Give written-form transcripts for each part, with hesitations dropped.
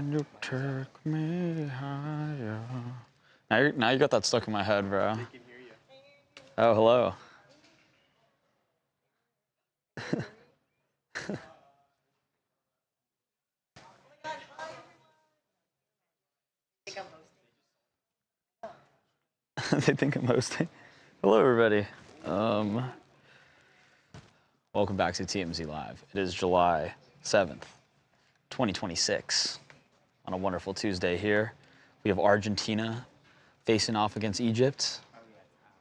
You take me higher. Now you got that stuck in my head, bro. They can hear you. Oh, hello. They think I'm hosting. Hello, everybody. Welcome back to TMZ Live. It is July 7th, 2026. On a wonderful Tuesday here. We have Argentina facing off against Egypt.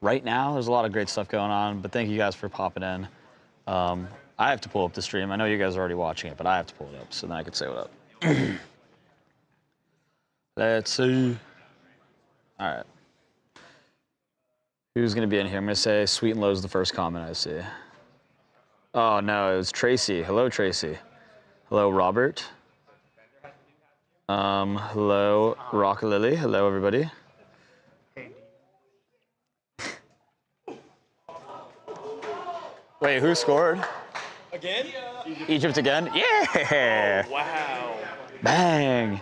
Right now, there's a lot of great stuff going on, but thank you guys for popping in. I have to pull up the stream. I know you guys are already watching it, but I have to pull it up so then I can say what up. Let's see. All right. Who's going to be in here? I'm going to say Sweet and Low is the first comment I see. Oh, no, it was Tracy. Hello, Tracy. Hello, Robert. Hello, Rock Lily. Hello, everybody. Wait, who scored? Again? Egypt again? Yeah! Oh, wow. Bang!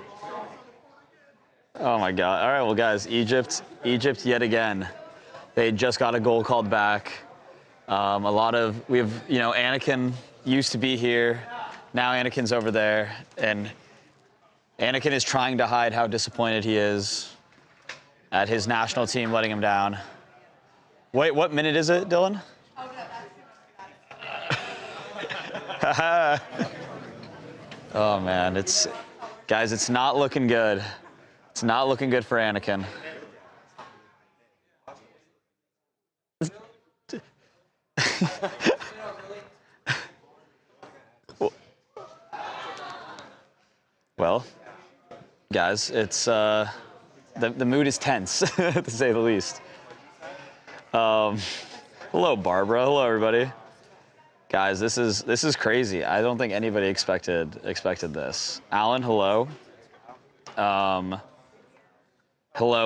Oh my God. All right, well, guys, Egypt yet again. They just got a goal called back. We have, Anakin used to be here. Now Anakin's over there, and Anakin is trying to hide how disappointed he is at his national team letting him down. Wait, what minute is it, Dylan? Oh man, guys, it's not looking good. It's not looking good for Anakin. Well, guys, it's the mood is tense to say the least. Hello, Barbara. Hello, everybody. Guys, this is crazy. I don't think anybody expected this. Alan, hello. Hello,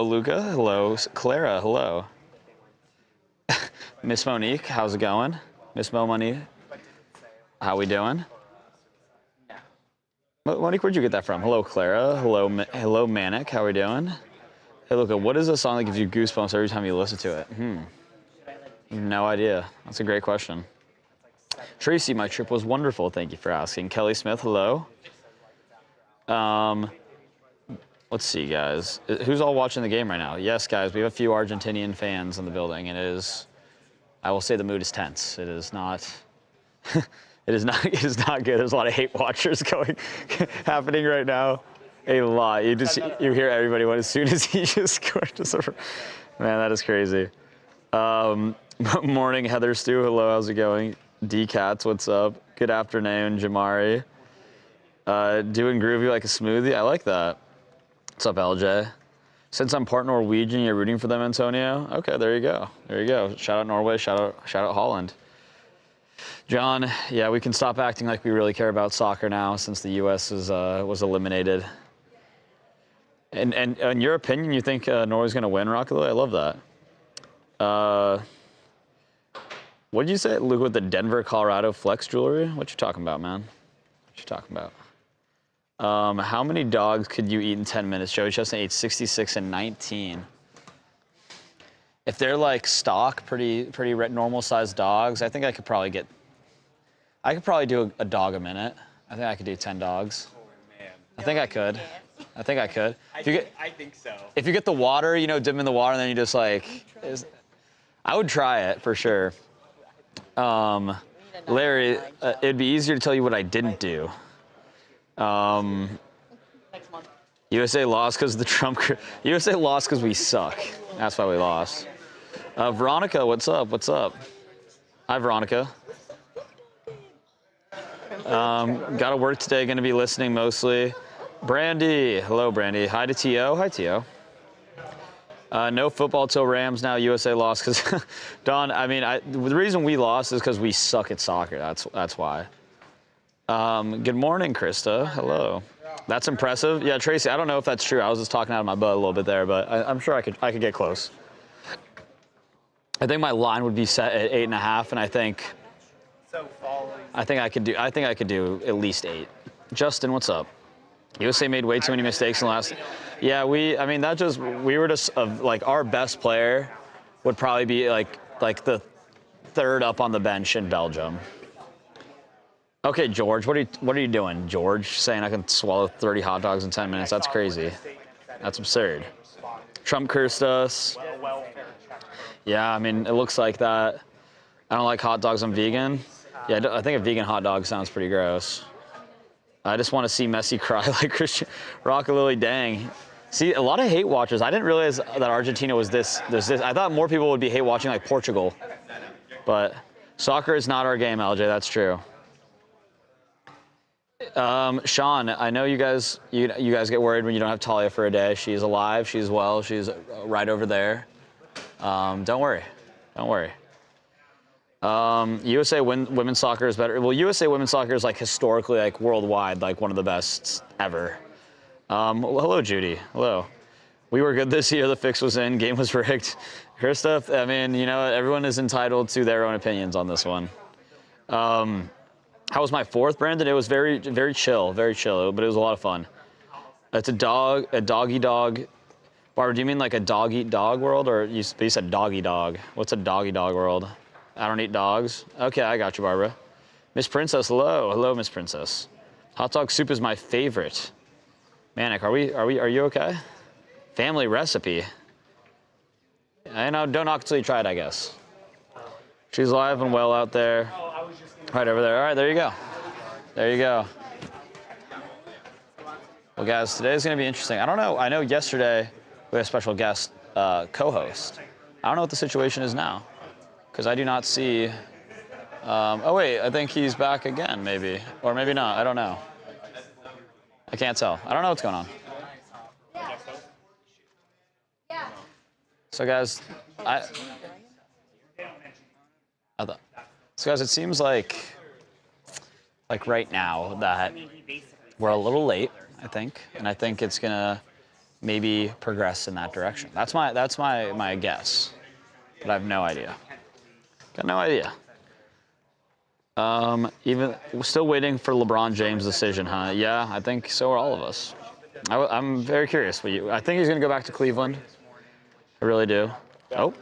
Luca. Hello, Clara. Hello. Miss Monique, how's it going? Miss Monique, how we doing? Monique, where'd you get that from? Hello, Clara. Hello, Manic. How we doing? Hey, Luca, what is a song that gives you goosebumps every time you listen to it? No idea. That's a great question. Tracy, my trip was wonderful. Thank you for asking. Kelly Smith, hello. Let's see, guys. Who's all watching the game right now? Yes, guys, we have a few Argentinian fans in the building, and I will say the mood is tense. It is not. It is not good. There's a lot of hate watchers happening right now. A lot. You hear everybody as soon as he just scored. Man, that is crazy. Morning, Heather Stu. Hello, how's it going? D Cats, what's up? Good afternoon, Jamari. Doing groovy like a smoothie. I like that. What's up, LJ? Since I'm part Norwegian, you're rooting for them, Antonio? Okay, there you go. There you go. Shout out Norway. Shout out Holland. John, yeah, we can stop acting like we really care about soccer now since the U.S. was eliminated. And in your opinion, you think Norway's going to win, Rocket? I love that. What did you say, Luke, with the Denver, Colorado flex jewelry? What you talking about, man? What you talking about? How many dogs could you eat in 10 minutes? Joey Chestnut ate 66 and 19. If they're like stock, pretty normal sized dogs, I think I could probably do a dog a minute. I think I could do 10 dogs. Oh, man. I think I could. I think so. If you get the water, dip in the water, and then you just I would try it for sure. Larry, it'd be easier to tell you what I didn't do. Next month. USA lost because the Trump. USA lost because we suck. That's why we lost. Veronica, what's up? What's up? Hi, Veronica. Got to work today. Going to be listening mostly. Brandy, hello, Brandy. Hi to T.O. Hi, T.O. No football till Rams now. USA lost because Don. The reason we lost is because we suck at soccer. That's why. Good morning, Krista. Hello. That's impressive. Yeah, Tracy. I don't know if that's true. I was just talking out of my butt a little bit there, but I'm sure I could get close. I think my line would be set at 8.5, and I think I think I could do at least 8. Justin, what's up? USA made way too many mistakes in the last. Yeah, we were just like our best player would probably be like the third up on the bench in Belgium. Okay, George, what are you doing, George? Saying I can swallow 30 hot dogs in 10 minutes? That's crazy. That's absurd. Trump cursed us. Yeah, I mean, it looks like that. I don't like hot dogs. I'm vegan. Yeah, I think a vegan hot dog sounds pretty gross. I just want to see Messi cry like Christian Rockalilly. Dang. See, a lot of hate watchers. I didn't realize that Argentina was this. I thought more people would be hate watching like Portugal. But soccer is not our game, LJ. That's true. Sean, I know you guys get worried when you don't have Talia for a day. She's alive. She's well. She's right over there. Don't worry. Don't worry. USA women's soccer is better. Well, USA women's soccer is like historically, like worldwide, like one of the best ever. Hello, Judy. Hello. We were good this year. The fix was in. Game was rigged. Her stuff. I mean, you know, everyone is entitled to their own opinions on this one. How was my fourth, Brandon? It was very, very chill, but it was a lot of fun. It's a doggy dog. Barbara, do you mean like a dog eat dog world, or you said doggy dog? What's a doggy dog world? I don't eat dogs. Okay, I got you, Barbara. Miss Princess, hello, Miss Princess. Hot dog soup is my favorite. Manic, are you okay? Family recipe. I know, don't knock until you try it, I guess. She's alive and well out there. Right over there. All right, there you go. There you go. Well, guys, today's going to be interesting. I don't know. I know yesterday we had a special guest co-host. I don't know what the situation is now because I do not see. Oh, wait. I think he's back again, maybe. Or maybe not. I don't know. I can't tell. I don't know what's going on. So, guys, So guys, it seems like right now that we're a little late, I think, and I think it's gonna maybe progress in that direction. That's my guess, but I have no idea. Got no idea. Even we're still waiting for LeBron James' decision, huh? Yeah, I think so are all of us. I'm very curious. I think he's gonna go back to Cleveland. I really do. Oh,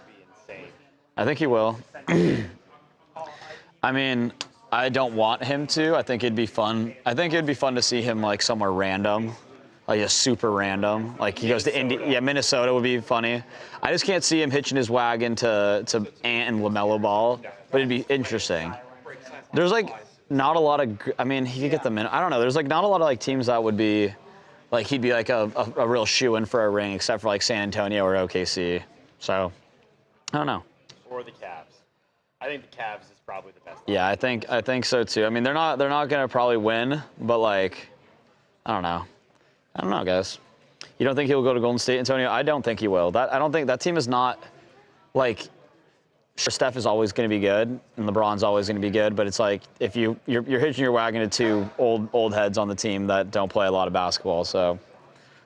I think he will. I mean, I don't want him to. I think it'd be fun. I think it'd be fun to see him like somewhere random, like a super random. Like he goes to India. Yeah, Minnesota would be funny. I just can't see him hitching his wagon to Ant and LaMelo Ball, but it'd be interesting. There's like not a lot of. I mean, he could get them in. I don't know. There's like not a lot of like teams that would be, like he'd be like a real shoe-in for a ring, except for like San Antonio or OKC. So, I don't know. Or the Cavs. I think the Cavs is probably the best. Yeah, I think so too. I mean, they're not gonna probably win, but like, I don't know, guys. You don't think he'll go to Golden State, Antonio? I don't think he will. I don't think that team is not like. Sure, Steph is always going to be good, and LeBron's always going to be good. But it's like if you're hitching your wagon to two old heads on the team that don't play a lot of basketball. So,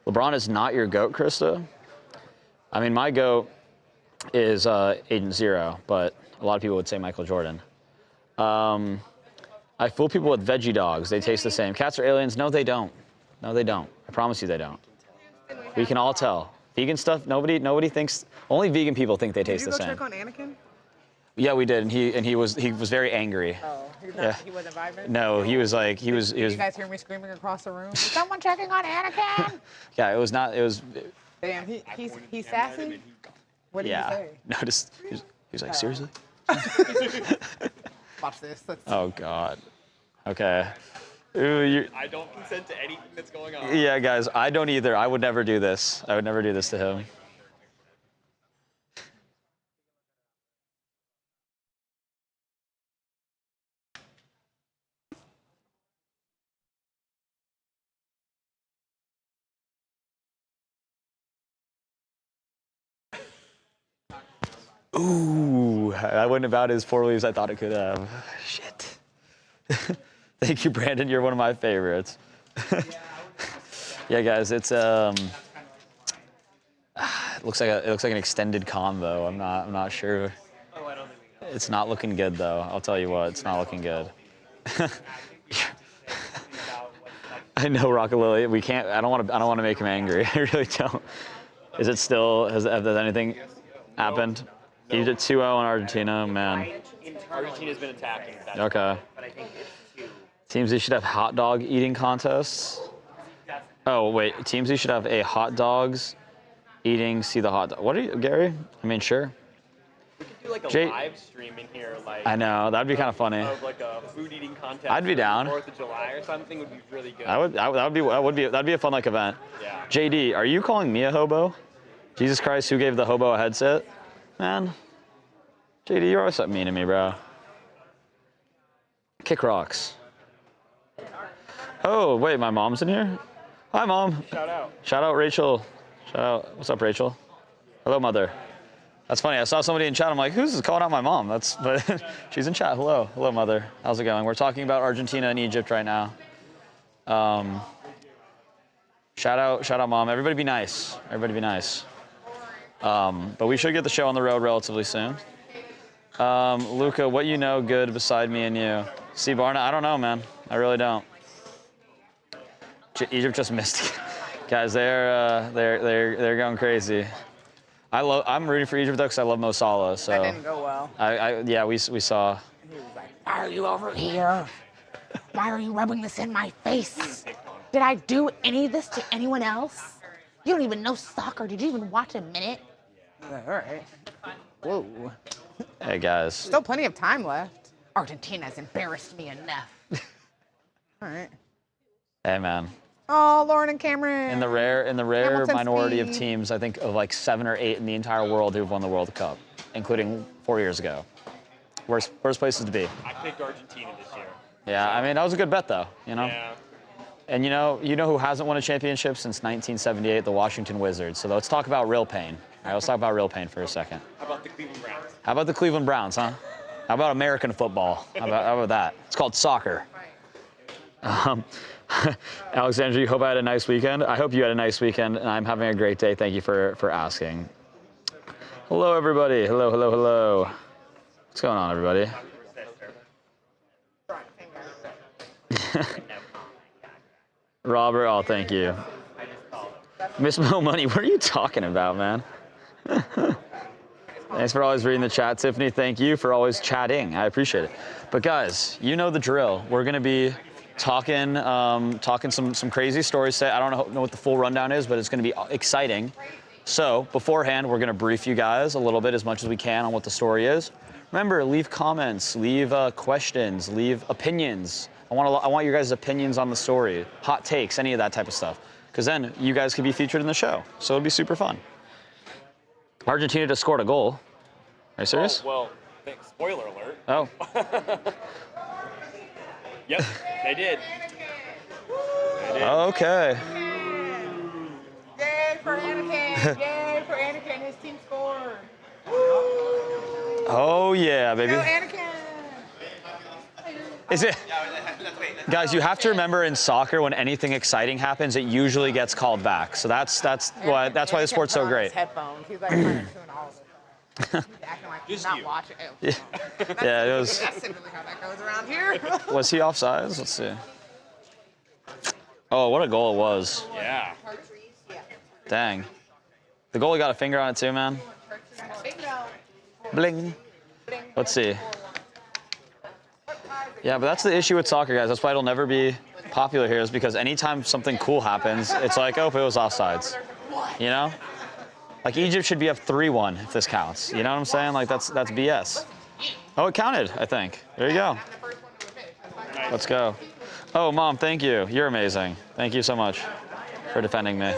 LeBron is not your GOAT, Krista. I mean, my GOAT is Agent Zero, but a lot of people would say Michael Jordan. I fool people with veggie dogs. They taste the same. Cats are aliens. No, they don't. No, they don't. I promise you they don't. We can all tell. Vegan stuff, nobody thinks. Only vegan people think they taste the same. Did you go check on Anakin? Yeah, we did, and he was very angry. Oh, he wasn't vibing? No, he was. Did you guys hear me screaming across the room? Is someone checking on Anakin? Yeah, it was not. It was. Damn, he's sassy. What did he say? No, just he was like, seriously. Watch this. Oh God. Okay. Ooh, I don't consent to anything that's going on. Yeah, guys, I don't either. I would never do this. I would never do this to him. Ooh, I went about as poorly as I thought it could have. Shit. Thank you, Brandon. You're one of my favorites. Yeah, guys, it's it looks like an extended combo. I'm not sure. It's not looking good though. I'll tell you what, it's not looking good. I know Rocket Lily. We can't. I don't want to make him angry. I really don't. Is it still? Has anything happened? Nope. Egypt 2-0 on Argentina, man. Argentina's been attacking. That's Okay. but I think it's 2. TMZ should have hot dog eating contests. Oh wait, TMZ should have a hot dogs eating. See the hot dog. What are you, Gary? I mean, sure. We could do like a live stream in here, like. I know that'd be kind of funny. Of like a food eating contest. I'd be down. 4th of July or something would be really good. That'd be a fun like event. Yeah. JD, are you calling me a hobo? Jesus Christ, who gave the hobo a headset? Man, JD, you're always something mean to me, bro. Kick rocks. Oh wait, my mom's in here. Hi, mom. Shout out. Shout out, Rachel. Shout out. What's up, Rachel? Hello, mother. That's funny. I saw somebody in chat. I'm like, who's calling out my mom? But she's in chat. Hello, mother. How's it going? We're talking about Argentina and Egypt right now. Shout out, mom. Everybody be nice. Everybody be nice. But we should get the show on the road relatively soon. Luca, what you know good beside me and you? See, Barna, I don't know, man. I really don't. Egypt just missed it. Guys, they're going crazy. I'm rooting for Egypt though because I love Mo Salah. So That didn't go well. yeah, we saw. He was like, why are you over here? Why are you rubbing this in my face? Did I do any of this to anyone else? You don't even know soccer. Did you even watch a minute? All right. Whoa. Hey guys. Still plenty of time left. Argentina's embarrassed me enough. All right. Hey man. Oh, Lauren and Cameron. In the rare Hamilton minority of speed. teams, I think of like 7 or 8 in the entire world who've won the World Cup, including 4 years ago. Worst places to be. I picked Argentina this year. Yeah, I mean that was a good bet though, you know. Yeah. And you know who hasn't won a championship since 1978? The Washington Wizards. So let's talk about real pain. All right, let's talk about real pain for a second. How about the Cleveland Browns? How about the Cleveland Browns, huh? How about American football? How about that? It's called soccer. Alexandra, you hope I had a nice weekend. I hope you had a nice weekend, and I'm having a great day. Thank you for asking. Hello, everybody. Hello. What's going on, everybody? Robert, oh, thank you. Miss Mo Money, what are you talking about, man? Thanks for always reading the chat, Tiffany. Thank you for always chatting. I appreciate it. But guys, you know the drill. We're gonna be talking some crazy stories. I don't know what the full rundown is, but it's gonna be exciting. So beforehand, we're gonna brief you guys a little bit as much as we can on what the story is. Remember, leave comments, leave questions, leave opinions. I want your guys' opinions on the story, hot takes, any of that type of stuff. Because then you guys could be featured in the show. So it'd be super fun. Argentina just scored a goal. Are you serious? Oh, well, spoiler alert. Oh. Yep, they did. Okay. Yay for Anakin. Yay for Anakin. His team scored. Oh yeah, baby. Go Anakin. Is it? Guys, you have to remember in soccer when anything exciting happens, it usually gets called back. So that's why the sport's so great. Headphones. He's like trying to tune all of it. He's acting like he's not watching it. Yeah, it was. That's typically how that goes around here. Was he offsides? Let's see. Oh, what a goal it was. Yeah. Dang. The goalie got a finger on it too, man. Bling. Let's see. Yeah, but that's the issue with soccer, guys. That's why it'll never be popular here, is because anytime something cool happens, it's like, oh, it was offsides. You know? Like Egypt should be up 3-1 if this counts. You know what I'm saying? Like that's BS. Oh, it counted, I think. There you go. Let's go. Oh, Mom, thank you. You're amazing. Thank you so much for defending me.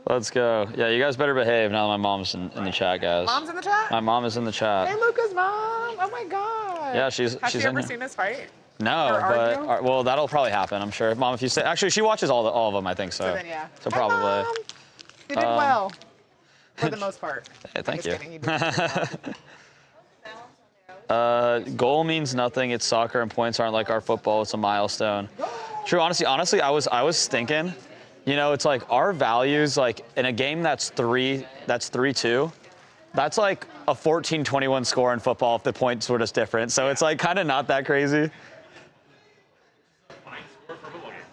Let's go. Yeah, you guys better behave now that my mom's in the chat, guys. Mom's in the chat? My mom is in the chat. Hey, Luca's mom. Oh my God. Yeah, she's Has she in ever here. seen us fight? No, Or but argue? well, that'll probably happen, I'm sure. Mom, if you say, actually, she watches all of them, I think so. So then, yeah. So Hi, probably. Mom. You did well. For the most part. Hey, thank you. Just kidding, did well. Goal means nothing. It's soccer, and points aren't like our football. It's a milestone. True. Honestly, I was thinking, you know, it's like our values, like in a game that's 3-2. That's like a 14-21 score in football if the points were just different. So it's like kind of not that crazy.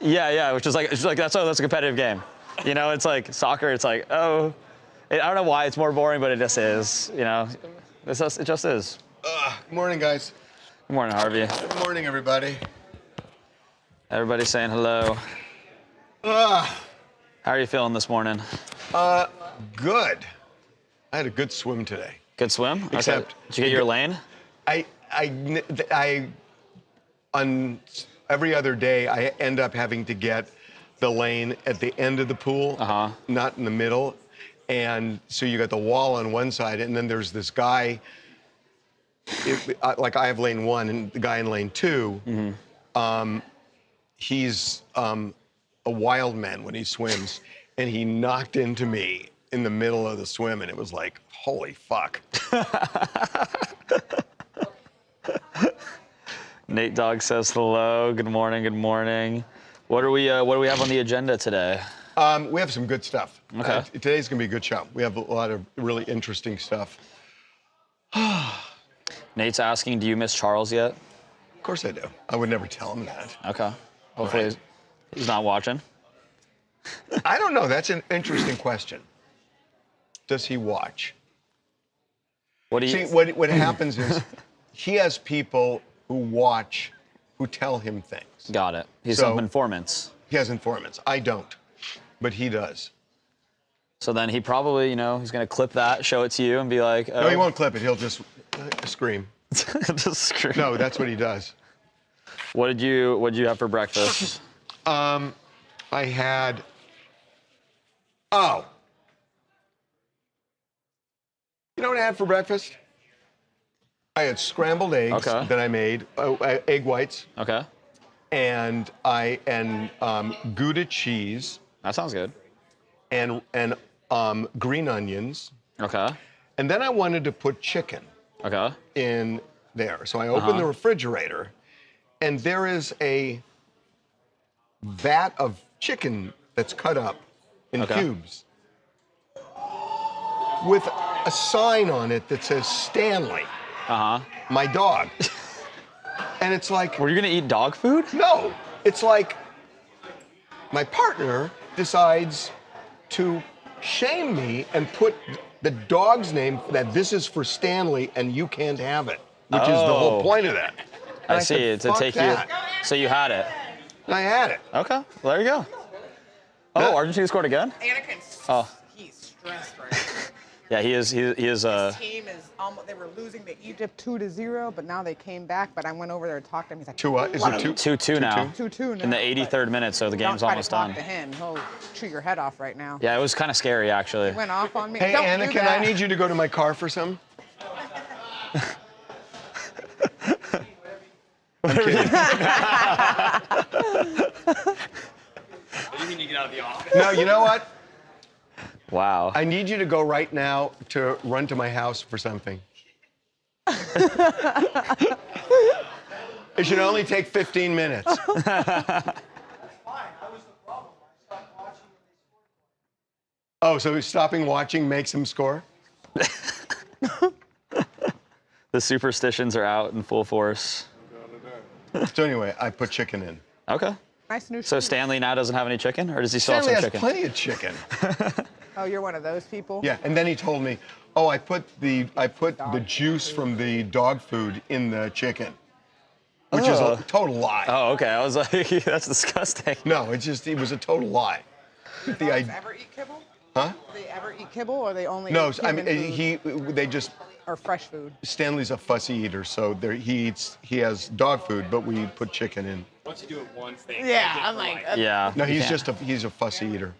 Yeah, which is like, that's a competitive game. You know, it's like soccer, it's like, oh, I don't know why it's more boring, but it just is, you know. It just is. Good morning, guys. Good morning, Harvey. Good morning, everybody. Everybody's saying hello. How are you feeling this morning? Good. I had a good swim today. Good swim? Okay. Except- Did you get your lane? On every other day, I end up having to get the lane at the end of the pool, not in the middle. And so you got the wall on one side, and then there's this guy, like I have lane 1, and the guy in lane 2, he's a wild man when he swims, and he knocked into me in the middle of the swim, and it was like, holy fuck. Nate Dogg says hello. Good morning. Good morning. What do we have on the agenda today? We have some good stuff. Okay. Today's gonna be a good show. We have a lot of really interesting stuff. Nate's asking, do you miss Charles yet? Of course I do. I would never tell him that. Okay. Hopefully he's not watching. I don't know. That's an interesting question. Does he watch? What do you See, what happens is he has people who watch, who tell him things. Got it. He's So- some informants. He has informants. I don't, but he does. So then he probably, you know, he's gonna clip that, show it to you, and be like, oh. No, he won't clip it. He'll just scream. Just screw. No, that's what he does. What'd you have for breakfast? I had. Oh. You know what I had for breakfast? I had scrambled eggs Okay. that I made, egg whites, Okay. and Gouda cheese That sounds good. and green onions, Okay. and then I wanted to put chicken Okay. in there. So I opened the refrigerator, and there is a vat of chicken that's cut up in Okay. cubes with a sign on it that says Stanley, my dog. And it's like, Were you gonna eat dog food? no, it's like my partner decides to shame me and put the dog's name that this is for Stanley and you can't have it, which is the whole Oh. point of that. And I see. said, To "Fuck take that." you. So you had it. And I had it. Okay. Well, there you go. Oh, That- Argentina scored again? Anakin's Oh. he's stressed right now. Yeah, he is. He is. His team is almost. They were losing to Egypt 2-0, but now they came back. But I went over there to talk to him. He's like, Two what? Is it two? 2-2 now. 2-2 now. In the 83rd minute, so the Don't game's try almost to talk done. to him. He'll chew your head off right now. Yeah, it was kind of scary actually. He went off on me. Hey, Don't Anna, do can that. I need you to go to my car for some? I'm kidding. You need to get out of the office. No, you know what? Wow. I need you to go right now to run to my house for something. It should only take 15 minutes. Oh, so stopping watching makes him score? The superstitions are out in full force. So anyway, I put chicken in. Okay. Nice new So shoes. Stanley now doesn't have any chicken, or does he still Stanley have has some chicken? plenty of chicken. Oh, you're one of those people? Yeah, and then he told me, oh, I put the juice from the dog food in the chicken, which is a total lie. Oh, okay. I was like, that's disgusting. No, it was a total lie. Do The dogs I- ever eat kibble? Huh? Do they ever eat kibble, or they only No, eat I mean human food or fresh food? Stanley's a fussy eater, so he has dog food, but we put chicken in. Once you do it once, they Yeah, expect it I'm for like, life. Yeah. No, you he's can't. he's a fussy eater.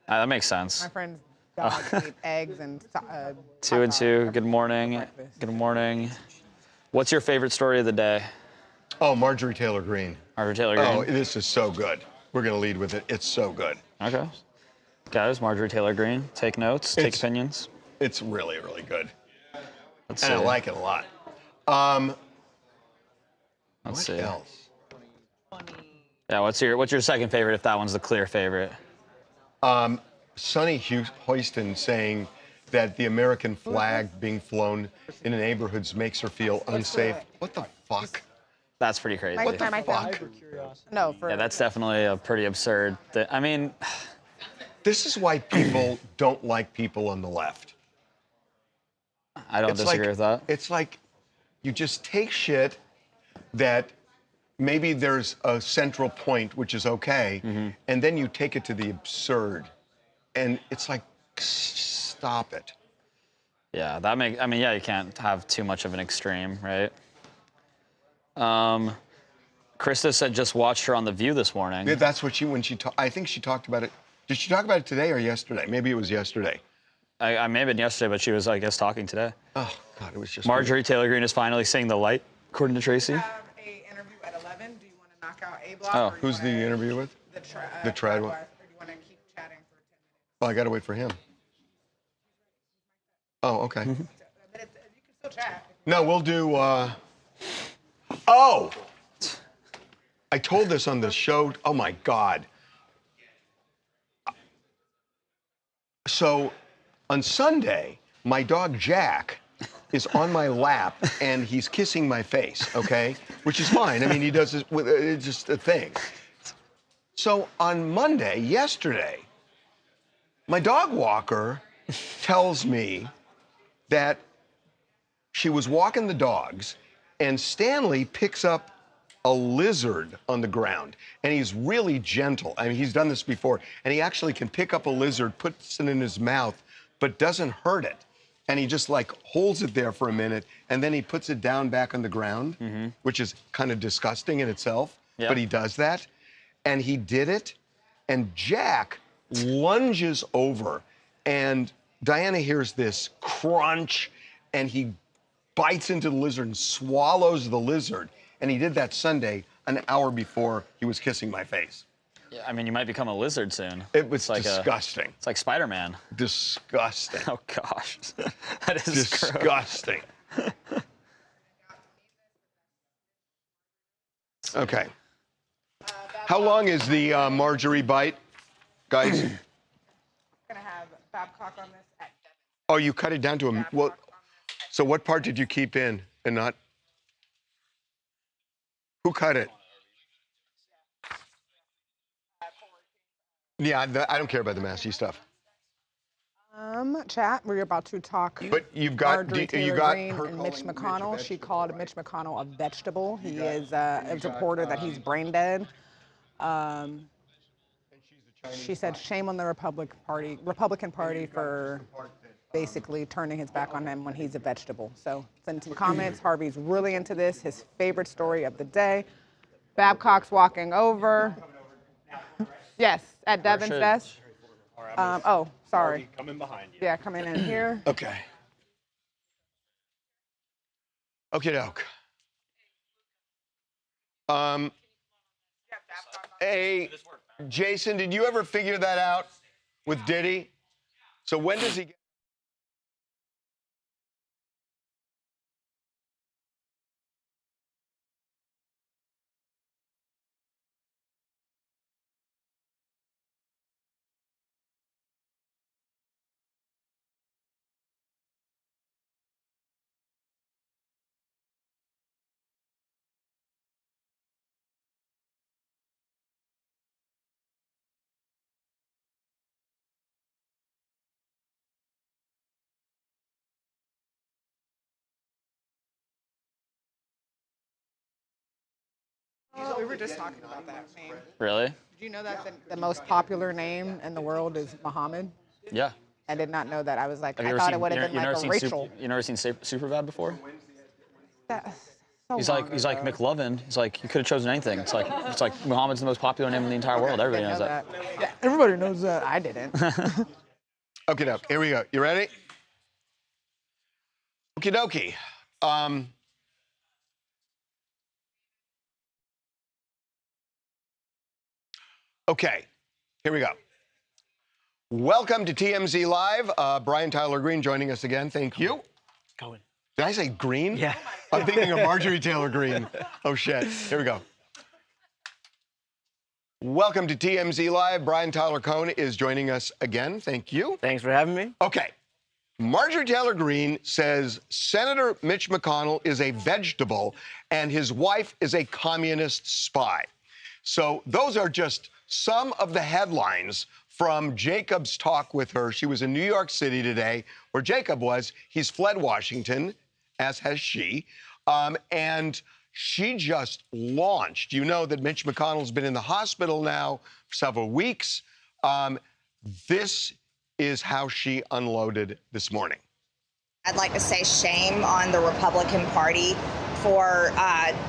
That makes sense. my friend's dogs eat eggs and 2 and 2. Good morning. breakfast. Good morning. What's your favorite story of the day? Oh, Marjorie Taylor Greene. Marjorie Taylor Greene. Oh, this is so good. We're gonna lead with it. It's so good. Okay. Guys, Marjorie Taylor Greene. Take notes. Take It's- opinions. It's really, really good, Let's and I see. like it a lot. Let's What see. else? Yeah. What's your second favorite? If that one's the clear favorite. Sonny Hoiston saying that the American flag being flown in the neighborhoods makes her feel unsafe. What the fuck? That's pretty crazy. Next time I film. Fuck. No, for Yeah, that's definitely a pretty absurd thing. I mean, This is why people don't like people on the left. I don't disagree with that. It's like you just take shit that maybe there's a central point, which is okay, and then you take it to the absurd. And it's like, stop it. Yeah, I mean, yeah, you can't have too much of an extreme, right? Krista said just watched her on The View this morning. Yeah, that's what I think she talked about it. Did she talk about it today or yesterday? Maybe it was yesterday. I may have been yesterday, but she was, I guess, talking today. Oh, God, it was just... Marjorie Taylor Greene is finally seeing the light, according to Tracy. have a interview at 11. Do you want to knock out A block? Oh. or do you Who's the wanna- interview with? The The trad one? Or do you want to keep chatting for 10 minutes? Oh, I got to wait for him. Oh, okay. You can still chat. No, we'll do... Oh! I told this on the show. Oh, my God. So, on Sunday, my dog Jack is on my lap and he's kissing my face, okay? Which is fine. I mean, he does this with it's just a thing. So, on Monday, yesterday, my dog walker tells me that she was walking the dogs and Stanley picks up a lizard on the ground, and he's really gentle. I mean, he's done this before, and he actually can pick up a lizard, puts it in his mouth, but doesn't hurt it. And he just like holds it there for a minute, and then he puts it down back on the ground, which is kind of disgusting in itself, Yeah. but he does that. And he did it, and Jack lunges over, and Diana hears this crunch, and he bites into the lizard and swallows the lizard. And he did that Sunday, an hour before he was kissing my face. Yeah, I mean, you might become a lizard soon. It was It's like disgusting. it's like Spider-Man. Disgusting. Oh gosh, that is gross. Disgusting. Okay. How long is the Marjorie bite, guys? I'm gonna have Babcock on this at 7. Oh, you cut it down to a... Well, so what part did you keep in and not... Who cut it? Yeah, I don't care about the Massey stuff. Chat, we're about to talk. But you've got... Marjorie you Taylor got Greene her and Mitch calling McConnell. a She vegetable. called Mitch McConnell a vegetable. He is a reporter that he's brain dead. She said shame on the Republican Party for basically turning his back on him when he's a vegetable. So send it to the comments. Harvey's really into this. His favorite story of the day. Babcock's walking over. Yes, at Devon's should- desk. Oh, sorry. Coming behind you. Yeah, coming in here. Okay. Okay, doke. Hey, Jason, did you ever figure that out with Diddy? So when does he get... We were just talking about that name. Really? Did you know that the most popular name in the world is Muhammad? Yeah. I did not know that. I was like, Have you I ever thought seen, it would have you been never like a seen Rachel. You never seen Superbad before? That's so He's long like ago. McLovin. He's like, you could have chosen anything. It's like Muhammad's the most popular name in the entire world. Everybody Didn't knows know that. Yeah, everybody knows that. I didn't. Okay, doke. Here we go. You ready? Okie dokie. Okay, here we go. Welcome to TMZ Live. Brian Tyler Greene joining us again. Thank you. Going. Did I say Green? Yeah. I'm thinking of Marjorie Taylor Greene. Oh, shit. Here we go. Welcome to TMZ Live. Brian Tyler Cohn is joining us again. Thank you. Thanks for having me. Okay. Marjorie Taylor Greene says Senator Mitch McConnell is a vegetable and his wife is a communist spy. So those are just some of the headlines from Jacob's talk with her. She was in New York City today, where Jacob was. He's fled Washington, as has she. And she just launched. You know that Mitch McConnell's been in the hospital now for several weeks. This is how she unloaded this morning. I'd like to say shame on the Republican Party for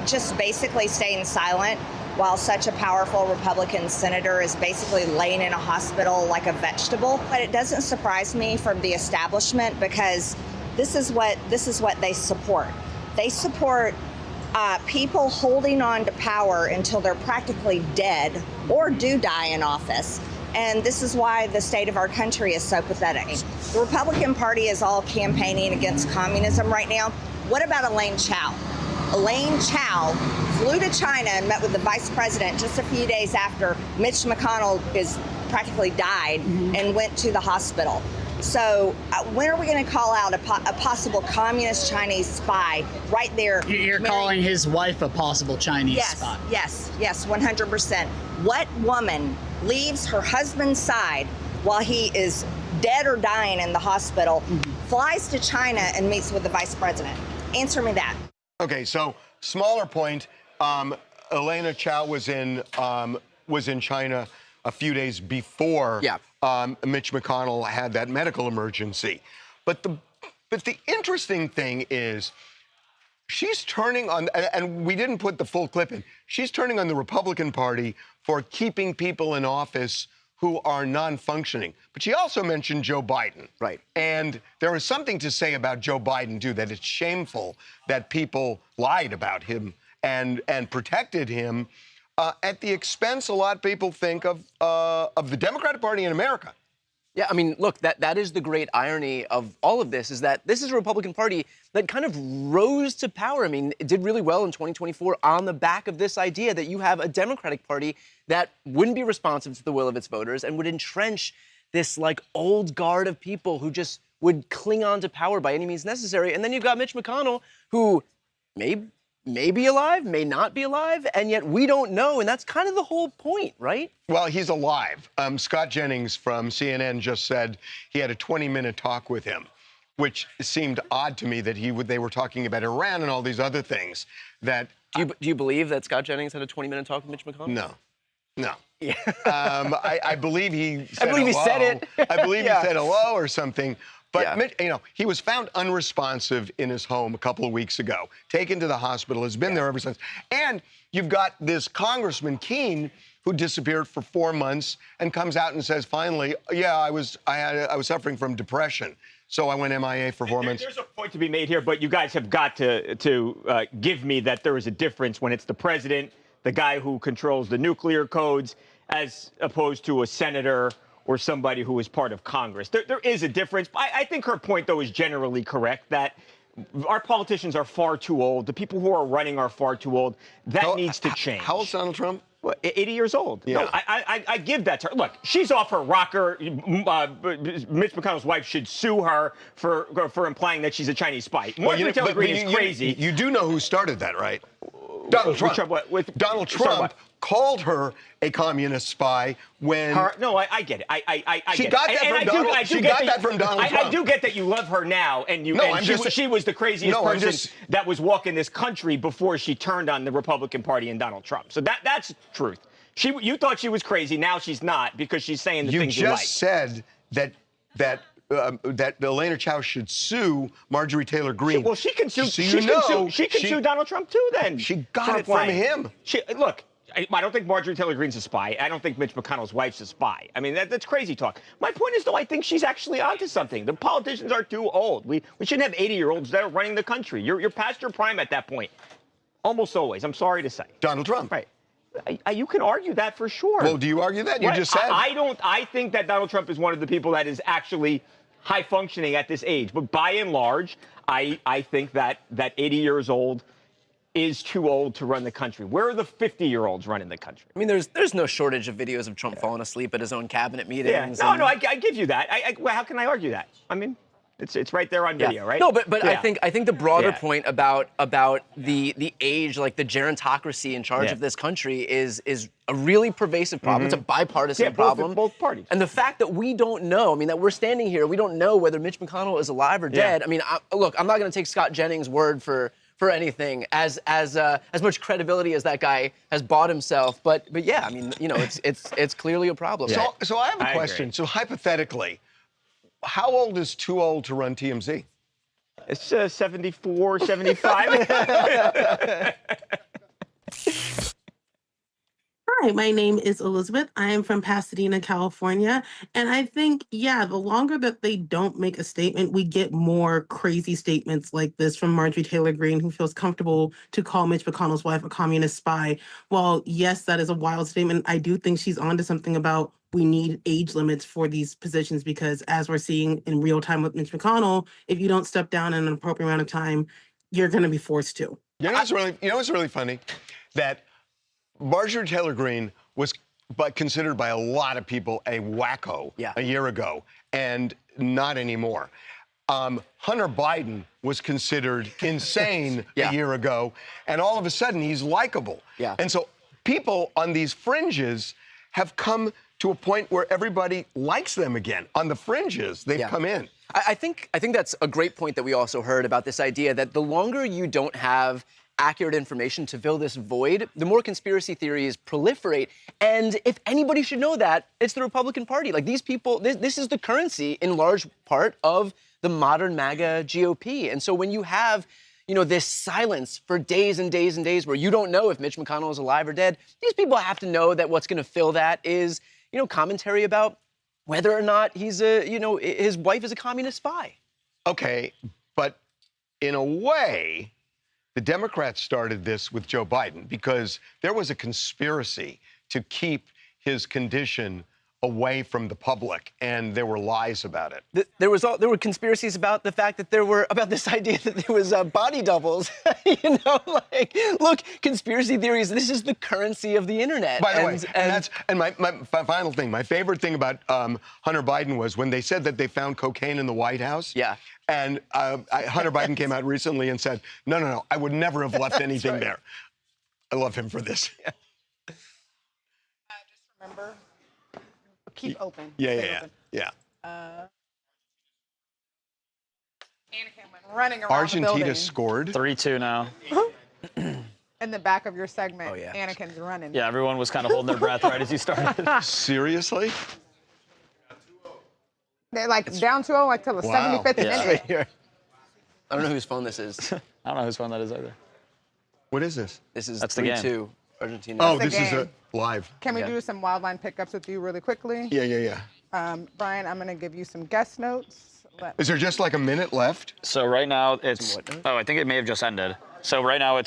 just basically staying silent while such a powerful Republican senator is basically laying in a hospital like a vegetable. But it doesn't surprise me from the establishment, because this is what they support. They support people holding on to power until they're practically dead or do die in office. And this is why the state of our country is so pathetic. The Republican Party is all campaigning against communism right now. What about Elaine Chao? Elaine Chao flew to China and met with the vice president just a few days after Mitch McConnell is practically died and went to the hospital. So when are we going to call out a possible communist Chinese spy right there? You're calling his wife a possible Chinese spy. Yes, 100%. What woman leaves her husband's side while he is dead or dying in the hospital, flies to China and meets with the vice president? Answer me that. Okay, so smaller point. Elena Chao was in China a few days before Mitch McConnell had that medical emergency. But the interesting thing is, she's turning on, and we didn't put the full clip in, she's turning on the Republican Party for keeping people in office who are non-functioning. But she also mentioned Joe Biden. Right. And there is something to say about Joe Biden, too, that it's shameful that people lied about him and protected him at the expense, a lot of people think, of the Democratic Party in America. Yeah, I mean, look, that is the great irony of all of this, is that this is a Republican Party that kind of rose to power. I mean, it did really well in 2024 on the back of this idea that you have a Democratic Party that wouldn't be responsive to the will of its voters and would entrench this, like, old guard of people who just would cling on to power by any means necessary. And then you've got Mitch McConnell, who may be alive, may not be alive, and yet we don't know, and that's kind of the whole point, right? Well, he's alive. Scott Jennings from CNN just said he had a 20-minute talk with him, which seemed odd to me that they were talking about Iran and all these other things. That do you believe that Scott Jennings had a 20-minute talk with Mitch McConnell? No. Yeah. I believe he said he said it. I believe he said hello or something. But, Yeah. Mitch, he was found unresponsive in his home a couple of weeks ago, taken to the hospital, has been there ever since. And you've got this Congressman Keene who disappeared for 4 months and comes out and says, finally, yeah, I was suffering from depression. So I went MIA for 4 months. There's a point to be made here, but you guys have got to give me that there is a difference when it's the president, the guy who controls the nuclear codes, as opposed to a senator or somebody who is part of Congress. There is a difference. I think her point, though, is generally correct, that our politicians are far too old. The people who are running are far too old. That needs to change. How old's Donald Trump? 80 years old. Yeah. No, I give that to her. Look, she's off her rocker. Mitch McConnell's wife should sue her for implying that she's a Chinese spy. Marjorie Taylor Greene is crazy. You do know who started that, right? Donald Trump. Donald Trump called her a communist spy when... No, I get it. I she get got it. that from Donald Trump. I do get that you love her now, and she was the craziest person that was walking this country before she turned on the Republican Party and Donald Trump. So that's truth. You thought she was crazy. Now she's not, because she's saying the things you like. You just said that Elena Chao should sue Marjorie Taylor Greene. Well, she can sue. She can sue Donald Trump too. Then she got it from him. Look, I don't think Marjorie Taylor Greene's a spy. I don't think Mitch McConnell's wife's a spy. I mean, that's crazy talk. My point is, though, I think she's actually onto something. The politicians are too old. We shouldn't have 80-year-olds that are running the country. You're past your prime at that point. Almost always. I'm sorry to say. Donald Trump. Right. You can argue that for sure. Well, do you argue that? You just said. I think that Donald Trump is one of the people that is actually high functioning at this age. But by and large, I think that 80 years old is too old to run the country. Where are the 50-year-olds running the country? I mean, there's no shortage of videos of Trump falling asleep at his own cabinet meetings. Yeah. No, I give you that. Well, how can I argue that? I mean, It's right there on video, right? No, but Yeah. I think the broader Yeah. point about the age, like the gerontocracy in charge of this country is a really pervasive problem. It's a bipartisan problem. Both parties. And the fact that we don't know, I mean, that we're standing here, we don't know whether Mitch McConnell is alive or dead. I mean, look, I'm not going to take Scott Jennings' word for anything as much credibility as that guy has bought himself. But yeah, I mean, you know, it's clearly a problem. So I have a question. So hypothetically, how old is too old to run TMZ? It's 74, 75. Hi, my name is Elizabeth. I am from Pasadena, California. And I think, yeah, the longer that they don't make a statement, we get more crazy statements like this from Marjorie Taylor Greene, who feels comfortable to call Mitch McConnell's wife a communist spy. While, yes, that is a wild statement, I do think she's onto something about we need age limits for these positions because as we're seeing in real time with Mitch McConnell, if you don't step down in an appropriate amount of time, you're going to be forced to. You know what's really funny? That Marjorie Taylor Greene was considered by a lot of people a wacko a year ago, and not anymore. Hunter Biden was considered insane a year ago, and all of a sudden he's likable. And so people on these fringes have come to a point where everybody likes them again. On the fringes, they've come in. I think that's a great point that we also heard about this idea that the longer you don't have accurate information to fill this void, the more conspiracy theories proliferate. And if anybody should know that, it's the Republican Party. Like these people, this is the currency in large part of the modern MAGA GOP. And so when you have, you know, this silence for days and days and days where you don't know if Mitch McConnell is alive or dead, these people have to know that what's going to fill that is, you know, commentary about whether or not he's his wife is a communist spy. Okay, but in a way, the Democrats started this with Joe Biden because there was a conspiracy to keep his condition away from the public, and there were lies about it. There were conspiracies about the fact that about this idea that there was body doubles. You know, like, look, conspiracy theories. This is the currency of the internet. By the way, and my final thing, my favorite thing about Hunter Biden was when they said that they found cocaine in the White House. Yeah. And Hunter Biden came out recently and said, no, I would never have left anything there. I love him for this. Just remember. Keep open. Yeah. Anakin went running around Argentina the building. scored. 3-2 now. In the back of your segment, Oh, yeah. Anakin's running. Yeah, everyone was kind of holding their breath right as you started. Seriously? They're like down 2-0, like till the 75th minute. Right here. I don't know whose phone this is. I don't know whose phone that is either. What is this? This is That's the game. 3-2 Argentina. Oh, the this is game. live. Can we do some wildline pickups with you really quickly? Yeah. Brian, I'm going to give you some guest notes. Is there just like a minute left? So right now it's, I think it may have just ended. So right now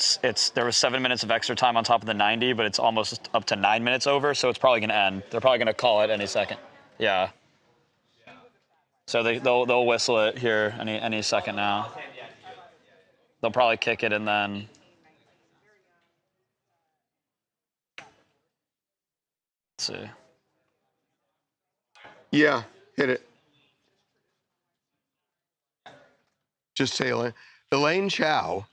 there was 7 minutes of extra time on top of the 90, but it's almost up to 9 minutes over, so it's probably gonna end. They're probably gonna call it any second. Yeah. So they'll whistle it here any second now. They'll probably kick it and then. Let's see. Yeah, hit it. Just say Elaine Chao.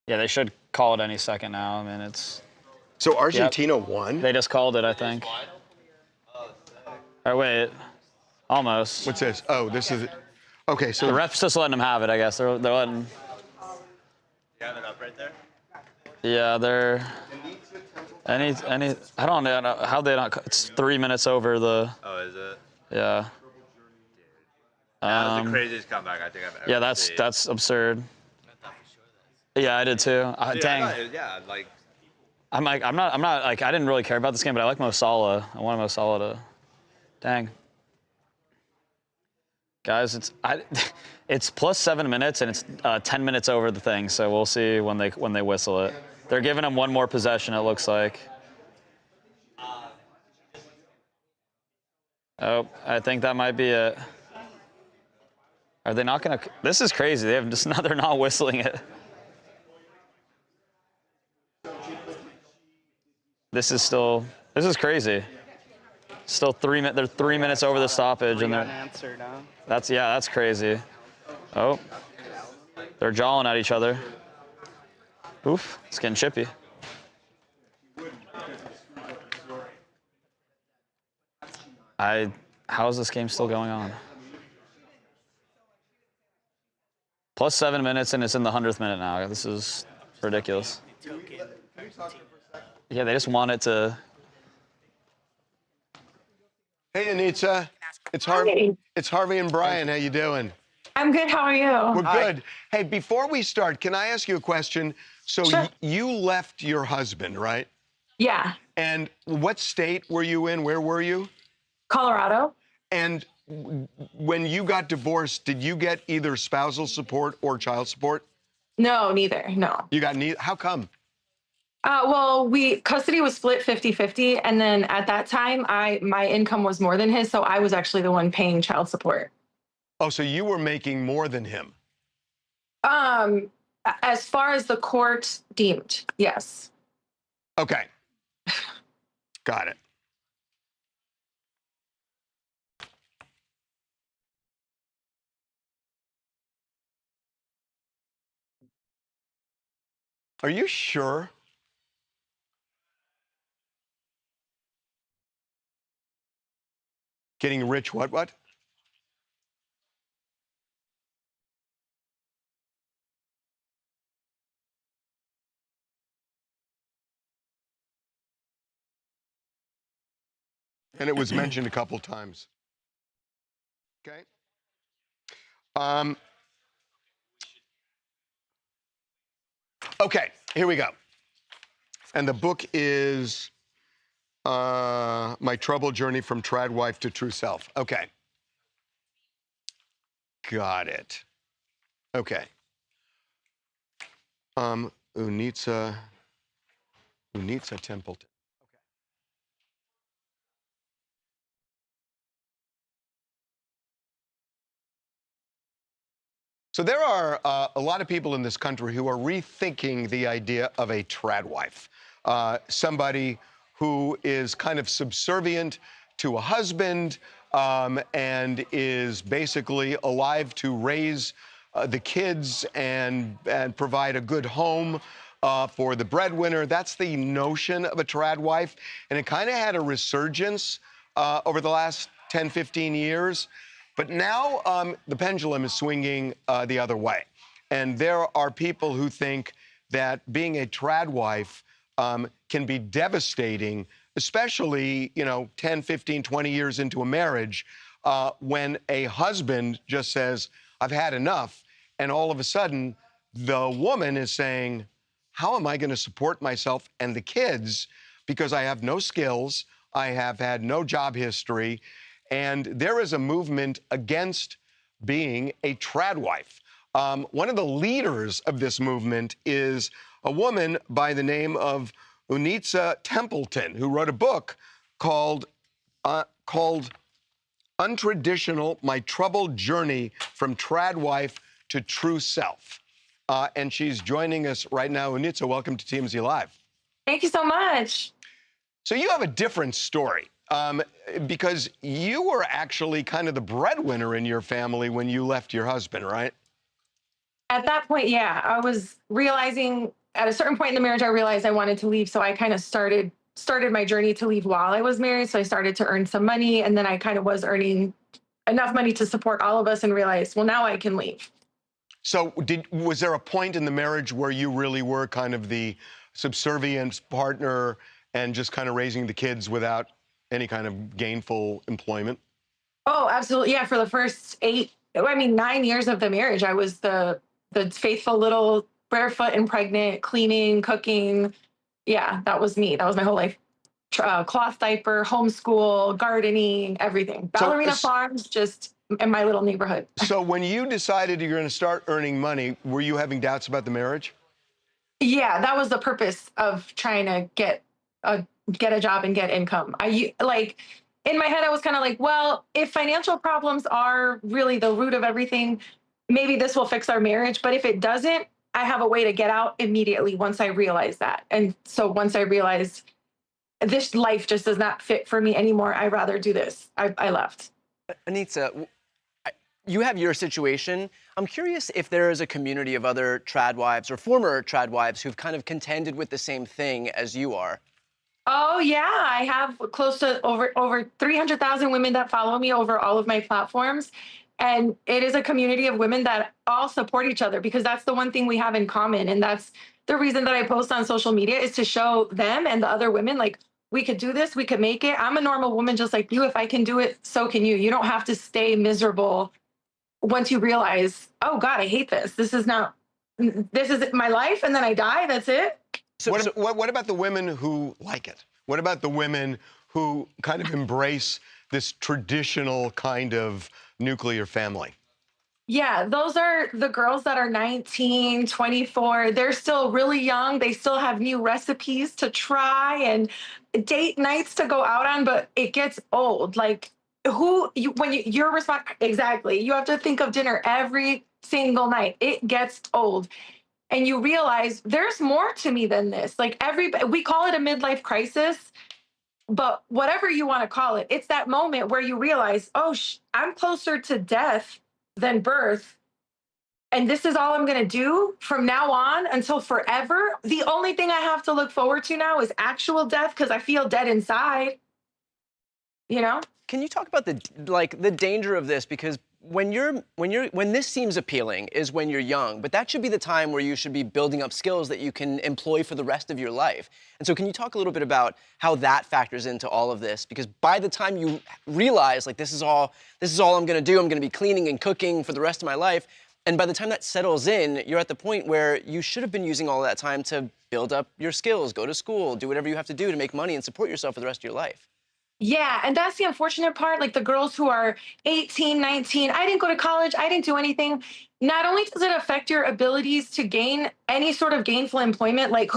Yeah, they should call it any second now. I mean, it's. So Argentina won? They just called it, I think. Oh, wait. Almost. What's this? Oh, this is. Okay, so. The ref's just letting them have it, I guess. They're letting. You have it up right there? Yeah, they're. I don't know how they don't. It's 3 minutes over the. Oh, is it? Yeah. That was the craziest comeback I think I've ever Yeah, seen. that's absurd. Yeah, I did too. Dang. Yeah, like. I'm not like I didn't really care about this game, but I like Mo Salah. I wanted Mo Salah to. Dang. Guys, it's plus 7 minutes and it's 10 minutes over the thing, so we'll see when they whistle it. They're giving him one more possession, it looks like. Oh, I think that might be it. Are they not gonna? This is crazy. They're not whistling it. This is crazy. Still they're 3 minutes over the stoppage, and they're unanswered, huh? that's crazy. Oh, they're jawing at each other. Oof, it's getting chippy. How is this game still going on? Plus 7 minutes, and it's in the 100th minute now. This is ridiculous. Yeah, they just want it to. Hey, Anita. It's Harvey and Brian. How you doing? I'm good. How are you? We're good. Hey, before we start, can I ask you a question? So Sure. you left your husband, right? Yeah. And what state were you in? Where were you? Colorado. And when you got divorced, did you get either spousal support or child support? No, neither. No. You got neither. How come? Well, custody was split 50-50, and then at that time, my income was more than his, so I was actually the one paying child support. Oh, so you were making more than him? As far as the court deemed, yes. Okay. Got it. Are you sure? Getting rich, what? And it was mentioned a couple times. Okay. Okay, here we go. And the book is My Troubled Journey from Trad Wife to True Self. Okay. Got it. Okay. Unitza Templeton. Okay. So there are a lot of people in this country who are rethinking the idea of a trad wife, somebody who is kind of subservient to a husband and is basically alive to raise the kids and provide a good home for the breadwinner. That's the notion of a trad wife. And it kind of had a resurgence over the last 10, 15 years. But now the pendulum is swinging the other way. And there are people who think that being a trad wife can be devastating, especially, 10, 15, 20 years into a marriage, when a husband just says, I've had enough. And all of a sudden, the woman is saying, how am I going to support myself and the kids? Because I have no skills, I have had no job history, and there is a movement against being a trad wife. One of the leaders of this movement is a woman by the name of Unitza Templeton, who wrote a book called Untraditional: My Troubled Journey from Trad Wife to True Self. And she's joining us right now. Unitza, welcome to TMZ Live. Thank you so much. So you have a different story because you were actually kind of the breadwinner in your family when you left your husband, right? At that point, yeah, I was realizing at a certain point in the marriage, I realized I wanted to leave. So I kind of started my journey to leave while I was married. So I started to earn some money, and then I kind of was earning enough money to support all of us and realized, well, now I can leave. So was there a point in the marriage where you really were kind of the subservient partner and just kind of raising the kids without any kind of gainful employment? Oh, absolutely. Yeah. For the first 9 years of the marriage, I was the faithful little barefoot and pregnant, cleaning, cooking. Yeah, that was me. That was my whole life. Cloth diaper, homeschool, gardening, everything. Ballerina farms, just in my little neighborhood. So when you decided you're going to start earning money, were you having doubts about the marriage? Yeah, that was the purpose of trying to get a job and get income. In my head, I was kind of like, well, if financial problems are really the root of everything, maybe this will fix our marriage. But if it doesn't, I have a way to get out immediately once I realize that. And so once I realized this life just does not fit for me anymore. I'd rather do this. I left. Anitza, you have your situation. I'm curious if there is a community of other trad wives or former trad wives who've kind of contended with the same thing as you are. Oh yeah, I have close to over 300,000 women that follow me over all of my platforms. And it is a community of women that all support each other because that's the one thing we have in common. And that's the reason that I post on social media is to show them and the other women, like, we could do this, we could make it. I'm a normal woman just like you. If I can do it, so can you. You don't have to stay miserable once you realize, oh God, I hate this. This is my life. And then I die. That's it. What about the women who like it? What about the women who kind of embrace this traditional kind of nuclear family? Yeah, those are the girls that are 19, 24. They're still really young. They still have new recipes to try and date nights to go out on, but it gets old. Like you're responsible, exactly. You have to think of dinner every single night. It gets old. And you realize there's more to me than this. Like we call it a midlife crisis, but whatever you want to call it, it's that moment where you realize, oh, I'm closer to death than birth. And this is all I'm going to do from now on until forever. The only thing I have to look forward to now is actual death because I feel dead inside. You know? Can you talk about the danger of this? Because when this seems appealing is when you're young, but that should be the time where you should be building up skills that you can employ for the rest of your life. And so can you talk a little bit about how that factors into all of this? Because by the time you realize, like, this is all I'm gonna do, I'm gonna be cleaning and cooking for the rest of my life, and by the time that settles in, you're at the point where you should have been using all of that time to build up your skills, go to school, do whatever you have to do to make money and support yourself for the rest of your life. Yeah, and that's the unfortunate part. Like the girls who are 18, 19, I didn't go to college, I didn't do anything. Not only does it affect your abilities to gain any sort of gainful employment, like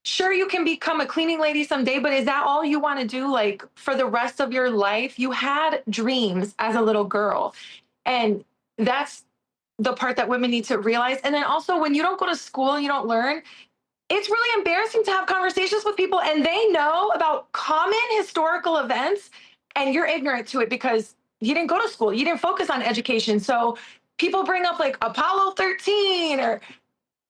sure, you can become a cleaning lady someday, but is that all you want to do, like, for the rest of your life? You had dreams as a little girl. And that's the part that women need to realize. And then also, when you don't go to school, you don't learn, it's really embarrassing to have conversations with people and they know about common historical events and you're ignorant to it because you didn't go to school. You didn't focus on education. So people bring up like Apollo 13 or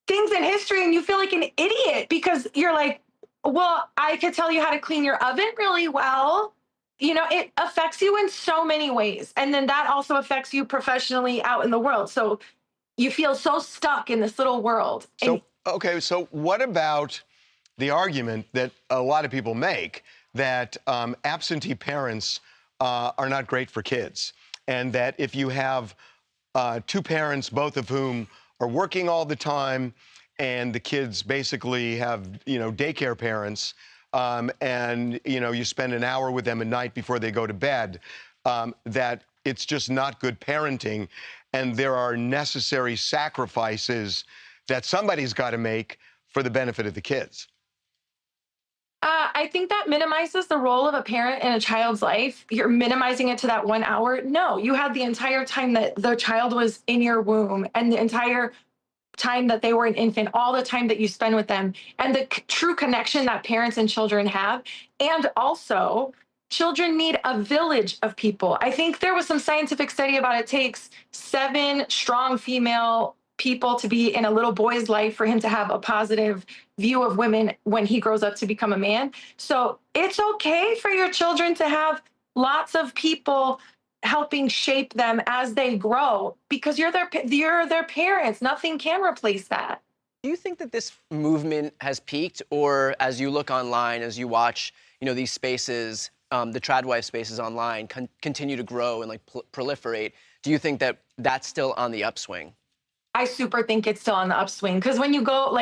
things in history and you feel like an idiot because you're like, well, I could tell you how to clean your oven really well. You know, it affects you in so many ways. And then that also affects you professionally out in the world. So you feel so stuck in this little world. Okay, so what about the argument that a lot of people make that absentee parents are not great for kids, and that if you have two parents, both of whom are working all the time, and the kids basically have, daycare parents, and, you spend an hour with them at night before they go to bed, that it's just not good parenting, and there are necessary sacrifices that somebody's got to make for the benefit of the kids? I think that minimizes the role of a parent in a child's life. You're minimizing it to that 1 hour. No, you had the entire time that the child was in your womb and the entire time that they were an infant, all the time that you spend with them, and the true connection that parents and children have. And also, children need a village of people. I think there was some scientific study about it takes 7 strong female people to be in a little boy's life for him to have a positive view of women when he grows up to become a man. So it's okay for your children to have lots of people helping shape them as they grow because you're their parents. Nothing can replace that. Do you think that this movement has peaked, or as you look online, as you watch, these spaces, the trad wife spaces online continue to grow and proliferate, do you think that that's still on the upswing? I super think it's still on the upswing because when you go,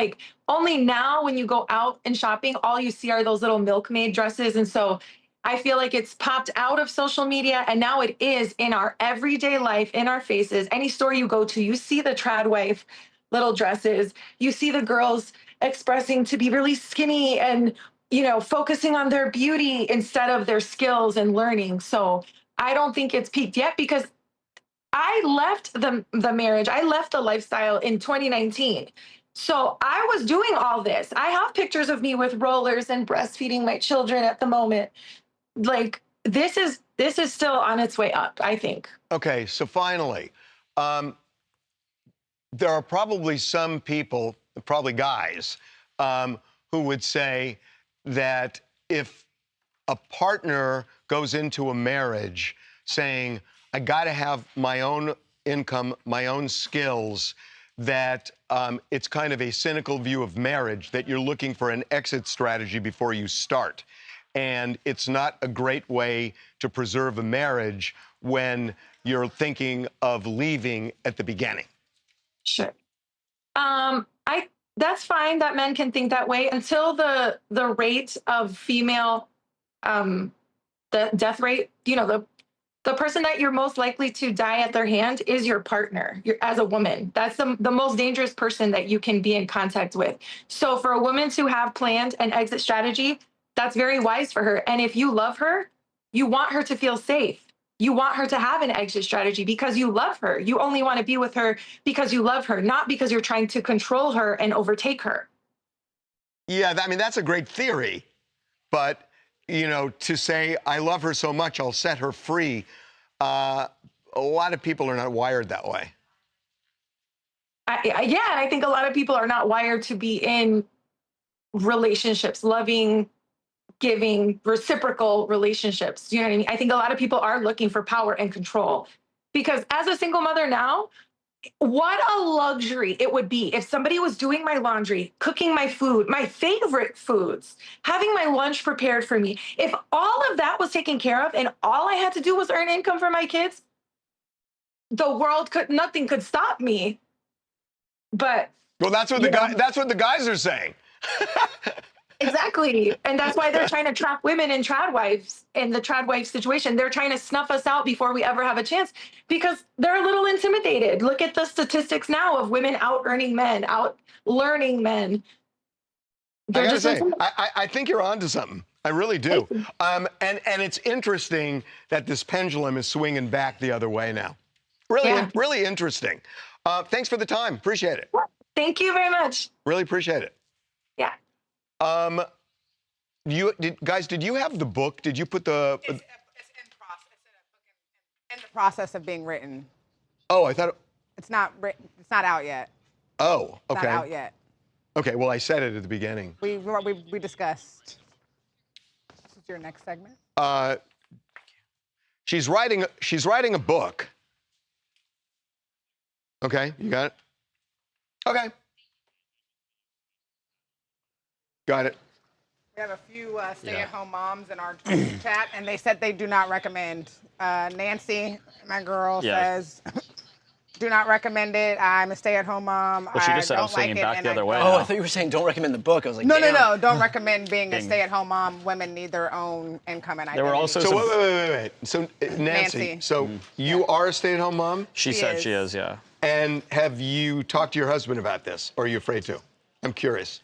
only now when you go out and shopping, all you see are those little milkmaid dresses. And so I feel like it's popped out of social media and now it is in our everyday life, in our faces. Any store you go to, you see the trad wife little dresses. You see the girls expressing to be really skinny and, focusing on their beauty instead of their skills and learning. So I don't think it's peaked yet because I left the marriage. I left the lifestyle in 2019. So I was doing all this. I have pictures of me with rollers and breastfeeding my children at the moment. Like this is still on its way up, I think. Okay, so finally, there are probably some people, probably guys, who would say that if a partner goes into a marriage saying, I got to have my own income, my own skills, that it's kind of a cynical view of marriage, that you're looking for an exit strategy before you start. And it's not a great way to preserve a marriage when you're thinking of leaving at the beginning. Sure. That's fine that men can think that way until the rate of female the death rate, you know, the person that you're most likely to die at their hand is your partner. You're, as a woman, that's the most dangerous person that you can be in contact with. So for a woman to have planned an exit strategy, that's very wise for her. And if you love her, you want her to feel safe. You want her to have an exit strategy because you love her. You only want to be with her because you love her, not because you're trying to control her and overtake her. Yeah, I mean, that's a great theory. But, you know, to say, I love her so much, I'll set her free, a lot of people are not wired that way. Yeah, I think a lot of people are not wired to be in relationships, loving, giving, reciprocal relationships. You know what I mean? I think a lot of people are looking for power and control because as a single mother now, what a luxury it would be if somebody was doing my laundry, cooking my food, my favorite foods, having my lunch prepared for me. If all of that was taken care of and all I had to do was earn income for my kids, nothing could stop me. But well, that's what the guys are saying. Exactly. And that's why they're trying to trap women in trad wives in the trad wife situation. They're trying to snuff us out before we ever have a chance because they're a little intimidated. Look at the statistics now of women out earning men, out learning men. I gotta say, I think you're onto something. I really do. And it's interesting that this pendulum is swinging back the other way now. Really, really interesting. Thanks for the time. Appreciate it. Thank you very much. Really appreciate it. Yeah. Guys, did you have the book? Did you put the? It's in the process of being written. Oh, I thought it's not written. It's not out yet. Oh, okay. It's not out yet. Okay, well, I said it at the beginning. We discussed. This is your next segment. She's writing a book. Okay, you got it? Okay. Got it. We have a few stay-at-home moms in our chat, and they said they do not recommend. Nancy, my girl, says, do not recommend it. I'm a stay-at-home mom. Well, she just said I was swinging back the other way. Oh, I thought you were saying don't recommend the book. I was like, no, damn. no, don't recommend being a stay-at-home mom. Women need their own income and identity. There were also so wait. So Nancy, so you are a stay-at-home mom? She said she is, yeah. And have you talked to your husband about this, or are you afraid to? I'm curious.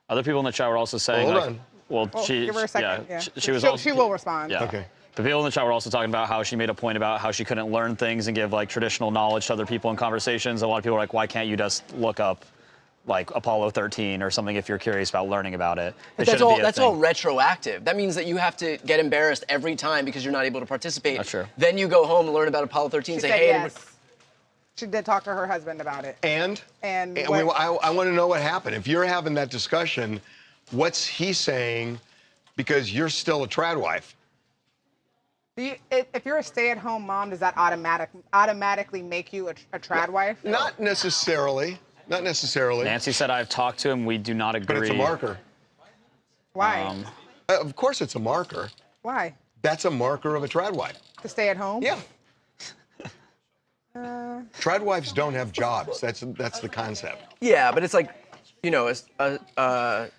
Other people in the chat were also saying, hold on. Well, she, give her a second. yeah, she was also, she will respond. Yeah. Okay. The people in the chat were also talking about how she made a point about how she couldn't learn things and give like traditional knowledge to other people in conversations. A lot of people are like, why can't you just look up like Apollo 13 or something if you're curious about learning about it? But that's all retroactive. That means that you have to get embarrassed every time because you're not able to participate. That's true. Then you go home and learn about Apollo 13 and say, hey, yes. She did talk to her husband about it. And I want to know what happened. If you're having that discussion, what's he saying? Because you're still a trad wife. If you're a stay-at-home mom, does that automatically make you a trad wife? Not necessarily. Not necessarily. Nancy said, I've talked to him. We do not agree. But it's a marker. Why? Of course it's a marker. Why? That's a marker of a trad wife. To stay at home? Yeah. Trad wives don't have jobs. That's the concept. Yeah, but it's like, you know, a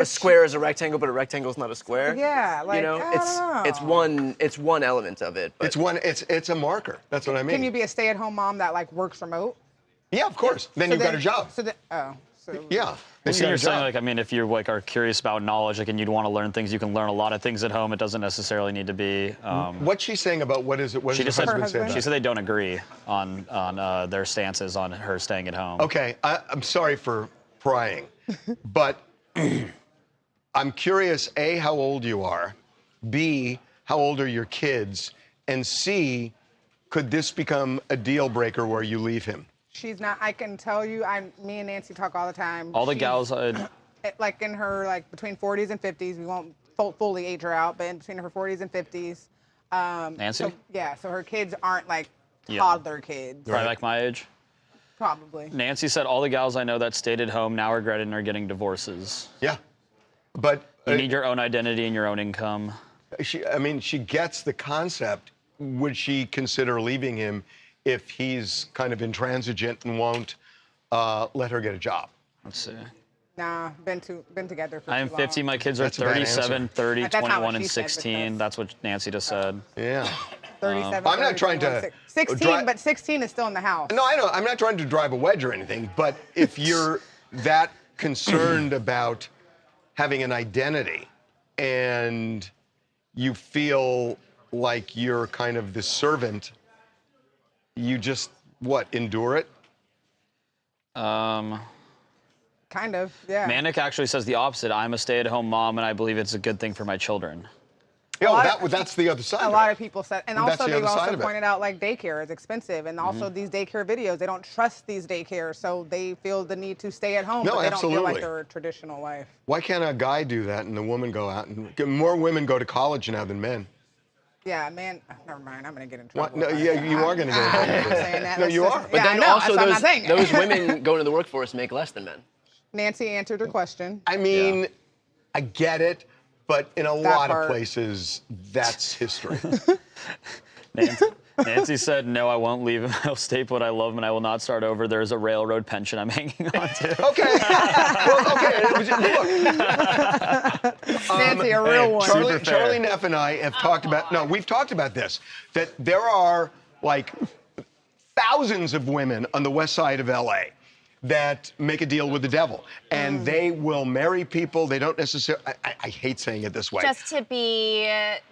square is a rectangle, but a rectangle is not a square. Yeah, like, you know, it's one element of it. But it's a marker. That's what I mean. Can you be a stay-at-home mom that like works remote? Yeah, of course. Then you've got a job. Well, Yeah. you're saying, like, I mean, if you're like are curious about knowledge, like, and you'd want to learn things, you can learn a lot of things at home. It doesn't necessarily need to be. What's she saying about what is it? What she does just her husband say about she it? said they don't agree on their stances on her staying at home. Okay, I'm sorry for prying. But I'm curious, A, how old you are, B, how old are your kids, and C, could this become a deal breaker where you leave him? She's not. I can tell you. Me and Nancy talk all the time. All the She's, gals like in her between 40s and 50s. We won't fully age her out, but in between her 40s and 50s. Nancy? So her kids aren't like Yeah. toddler kids. Probably like my age. Probably. Nancy said all the gals I know that stayed at home now regret it and are getting divorces. Yeah, but you need your own identity and your own income. She gets the concept. Would she consider leaving him if he's kind of intransigent and won't let her get a job? Let's see. Nah, been together for I am too 50. long. My kids are That's a bad 37, answer. 30, That's not what 21, and she said, but 16. That's what Nancy just said. Yeah. 37. I'm not trying to 16, but 16 is still in the house. No, I know. I'm not trying to drive a wedge or anything, but if you're that concerned about having an identity and you feel like you're kind of the servant, you just, endure it? Kind of, yeah. Manic actually says the opposite. I'm a stay-at-home mom, and I believe it's a good thing for my children. That's the other side. A lot of people said, and That's also the they've other side also of it. pointed out like daycare is expensive, and also these daycare videos, they don't trust these daycares, so they feel the need to stay at home, No, but they don't feel like absolutely. they're a traditional wife. Why can't a guy do that and the woman go out? And more women go to college now than men. Yeah, man. Never mind. I'm gonna get in What? trouble. No, yeah, you are going to get in trouble. saying that. No, Let's you just- are. But Yeah, I then know, also that's why I'm not saying it. those women going to the workforce make less than men. Nancy answered her question. I mean, I get it, but in a That lot part. of places, that's history. Nancy said, no, I won't leave him. I'll stay put. I love him, and I will not start over. There's a railroad pension I'm hanging on to. Okay. Well, okay. Look. Nancy, a real one. Charlie Neff and I have talked about, we've talked about this, that there are like thousands of women on the west side of LA that make a deal with the devil. And they will marry people they don't necessarily, I hate saying it this way. Just to be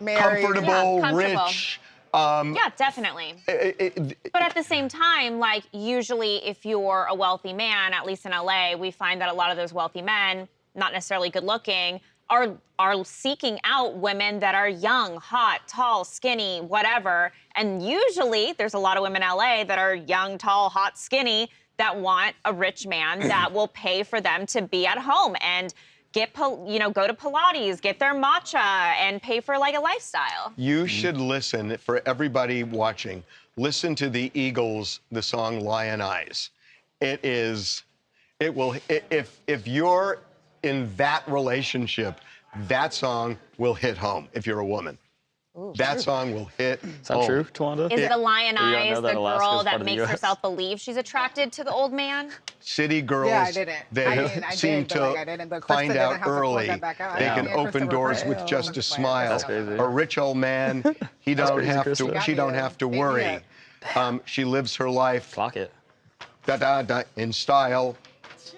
comfortable, comfortable. rich. Yeah, definitely. But at the same time, like usually if you're a wealthy man, at least in LA, we find that a lot of those wealthy men, not necessarily good looking, are seeking out women that are young, hot, tall, skinny, whatever. And usually there's a lot of women in LA that are young, tall, hot, skinny that want a rich man that will pay for them to be at home and go to Pilates, get their matcha, and pay for like a lifestyle. You should listen, for everybody watching, listen to the Eagles, the song Lion Eyes. If you're in that relationship, that song will hit home if you're a woman. That song will hit home. Is that true, Tawanda? Is the lion You don't eyes know the that Alaska girl is that part of the makes US? herself believe she's attracted to the old man? City girls, Yeah, I didn't. they I seem did, but, to like, I didn't. But Krista find didn't out have to point early that back out. they Yeah. can Yeah, open Christopher doors Pratt. with just a That's smile. That's crazy. A rich old man, he don't crazy, have Krista. to. She don't have to worry. She lives her life. Clock it. In style.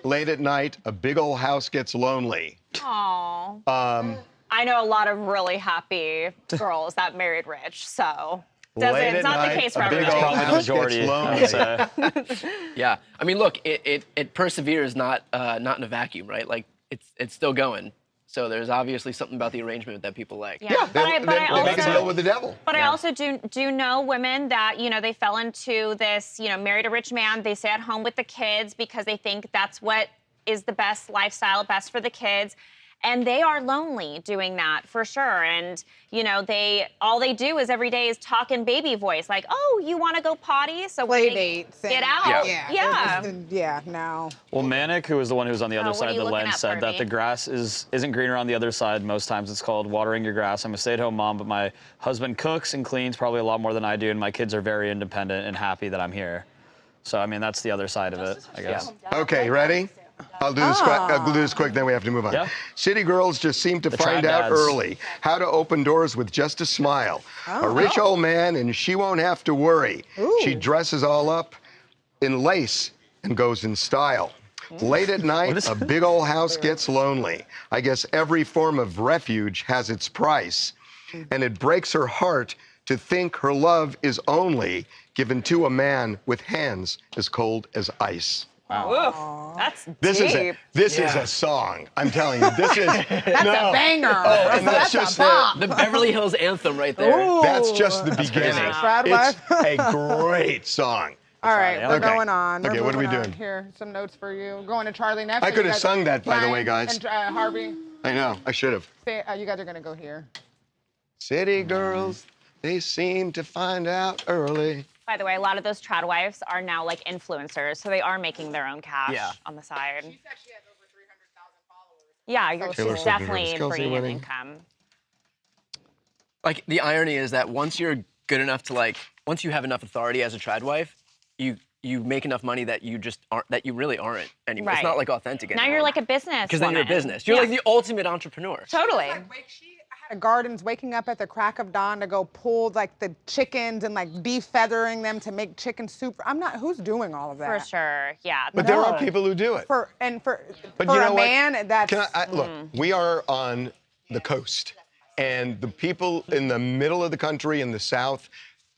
Late at night, a big old house gets lonely. Aww. I know a lot of really happy girls that married rich, so Late it's at not night, the case for a big everybody. old Probably the house majority, gets I lonely. would say. Yeah, I mean, look, it perseveres, not in a vacuum, right? Like it's still going. So there's obviously something about the arrangement that people like. Yeah, They make a deal with the devil. But I also do know women that, they fell into this, married a rich man, they stay at home with the kids because they think that's what is the best lifestyle, best for the kids. And they are lonely doing that for sure. And, all they do is every day is talk in baby voice, like, oh, you want to go potty? So Play we dates. get out. Yeah, no. Well, Manic, who was the one who was on the other what side are of you the looking lens, at, said that Barbie? the grass isn't greener on the other side. Most times it's called watering your grass. I'm a stay-at-home mom, but my husband cooks and cleans probably a lot more than I do, and my kids are very independent and happy that I'm here. So, I mean, that's the other side of it, I guess. Okay, ready? I'll do this quick. I'll do this quick, then we have to move on. Yeah. City girls just seem to The find trad out dads. early how to open doors with just a smile. A rich old man, and she won't have to worry. She dresses all up in lace and goes in style. Late at night, a big old house gets lonely. I guess every form of refuge has its price. And it breaks her heart to think her love is only given to a man with hands as cold as ice. Oof, that's This deep. is a song. I'm telling you, this is That's a banger. Oh, and that's just a bop. The Beverly Hills anthem right there. Ooh. That's just the beginning. Wow. It's a great song. All right, we're Okay. going on. Okay, We're what are we moving on. doing? Here, some notes for you. Going to Charlie next. I so could you have guys- sung that, by the way, Brian guys. And Harvey, I know, I should have. you guys are gonna go here. City girls, they seem to find out early. By the way, a lot of those trad wives are now like influencers, so they are making their own cash on the side. She said she has over 300,000 followers. Yeah, you're Taylor Swift definitely and Kelsey bringing in winning. income. Like, the irony is that once you're good enough to, like, once you have enough authority as a trad wife, you make enough money that you just aren't, that you really aren't anymore. It's Right. not like authentic Now anymore. you're like a business. Because then you're a woman. business. You're Yeah. like the ultimate entrepreneur. Totally. She had gardens, waking up at the crack of dawn to go pull like the chickens and like defeathering them to make chicken soup. Who's doing all of that? For sure, yeah. But there are people who do it. For But you you a know what? man, that's Look, we are on the coast, and the people in the middle of the country, in the South,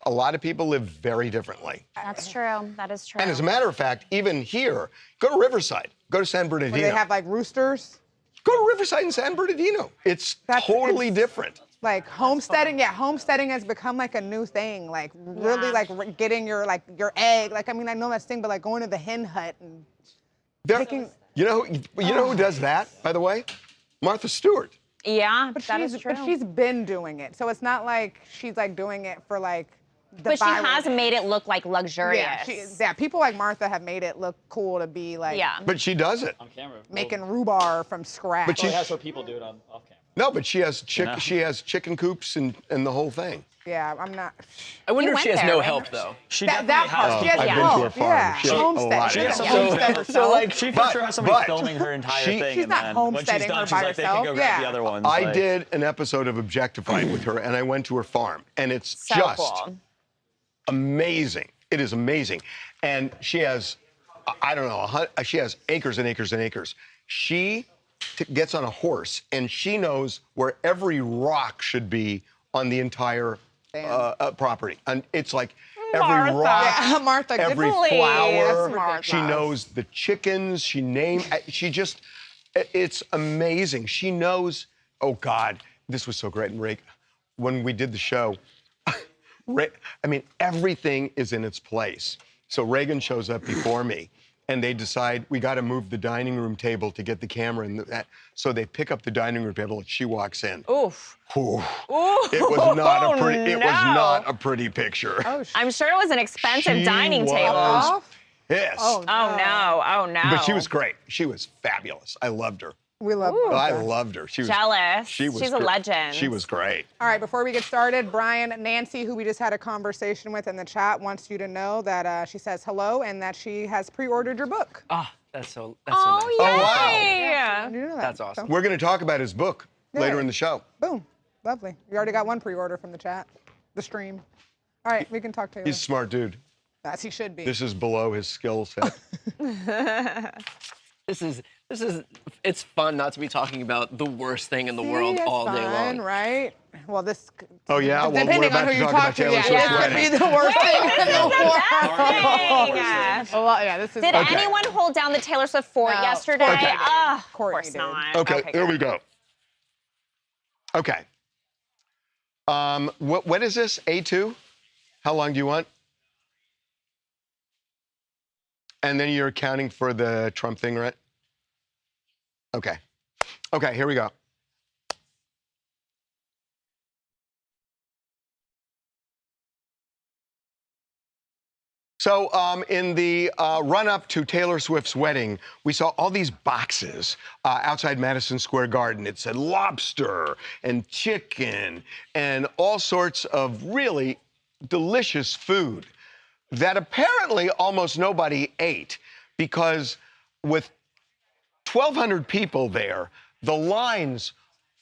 a lot of people live very differently. That's true. That is true. And as a matter of fact, even here, go to Riverside, go to San where Bernardino. they have like roosters. Go to Riverside and San Bernardino. It's totally different. Like homesteading, homesteading has become like a new thing. Like really, like getting your egg. Like I mean, I know that's thing, but like going to the hen hut and picking. You know who does that, by the way? Martha Stewart. Yeah, But that is true. But she's been doing it, so it's not like she's like doing it for like. But she has made it look like luxurious. Yeah, people like Martha have made it look cool to be like. But she does it. On camera. Making rhubarb from scratch. But She has her people do it off camera. No, but she has Yeah. she has chicken coops and the whole thing. Yeah, I'm not. I wonder You if she went has there, no right? help, though. She That definitely part, has. she has I've been to help. her farm. Yeah, She has a homestead. lot. She She has doesn't somebody- homestead so, herself. like, she for sure has somebody but filming her entire she- thing. She's and not then homesteading when her she's by done, she's like, they herself. can go grab Yeah. the other ones. I like- did an episode of Objectifying with her, and I went to her farm, and it's So just cool. amazing. It is amazing, and she has, I don't know, she has acres and acres and acres. She gets on a horse, and she knows where every rock should be on the entire property, and it's like every Martha. rock, Yeah, Martha, good every Please, flower. Martha. She knows the chickens. She just, it's amazing. She knows. Oh God, this was so great. And when we did the show, I mean, everything is in its place. So Reagan shows up before me, and they decide we got to move the dining room table to get the camera in. So they pick up the dining room table, and she walks in. Oof. Ooh. Ooh. It was not a pretty. It was no. not a pretty picture. Oh, I'm sure it was an expensive She dining was- table. off? Yes. Oh, Oh no! Oh no! But she was great. She was fabulous. I loved her. We love I Martha. loved her. She was Jealous. She was She's a gr- legend. She was great. All right, before we get started, Brian, Nancy, who we just had a conversation with in the chat, wants you to know that she says hello and that she has pre-ordered your book. Ah, that's so Oh nice. yay! Oh, wow. Did you know that? That's awesome. We're going to talk about his book later in the show. Boom. Lovely. You already got one pre-order from the chat, the stream. All right, we can talk to you. He's a smart dude. As he should be. This is below his skill set. This is, it's fun not to be talking about the worst thing in the See, world it's all day fun, long. right? Well, this. Oh, yeah? Well, we're depending on about who to you talk about talk to, Taylor yeah, Swift's this could wedding. be the worst thing in the world. Thing. Well, yeah, this is. Did Okay. anyone hold down the Taylor Swift fort No, yesterday? Courtney did. Of Courtney course did. not. Okay, here we good. go. Okay. What is this? A2? How long do you want? And then you're accounting for the Trump thing, right? Okay. Okay, here we go. So in the run-up to Taylor Swift's wedding, we saw all these boxes outside Madison Square Garden. It said lobster and chicken and all sorts of really delicious food that apparently almost nobody ate because with 1,200 people there, the lines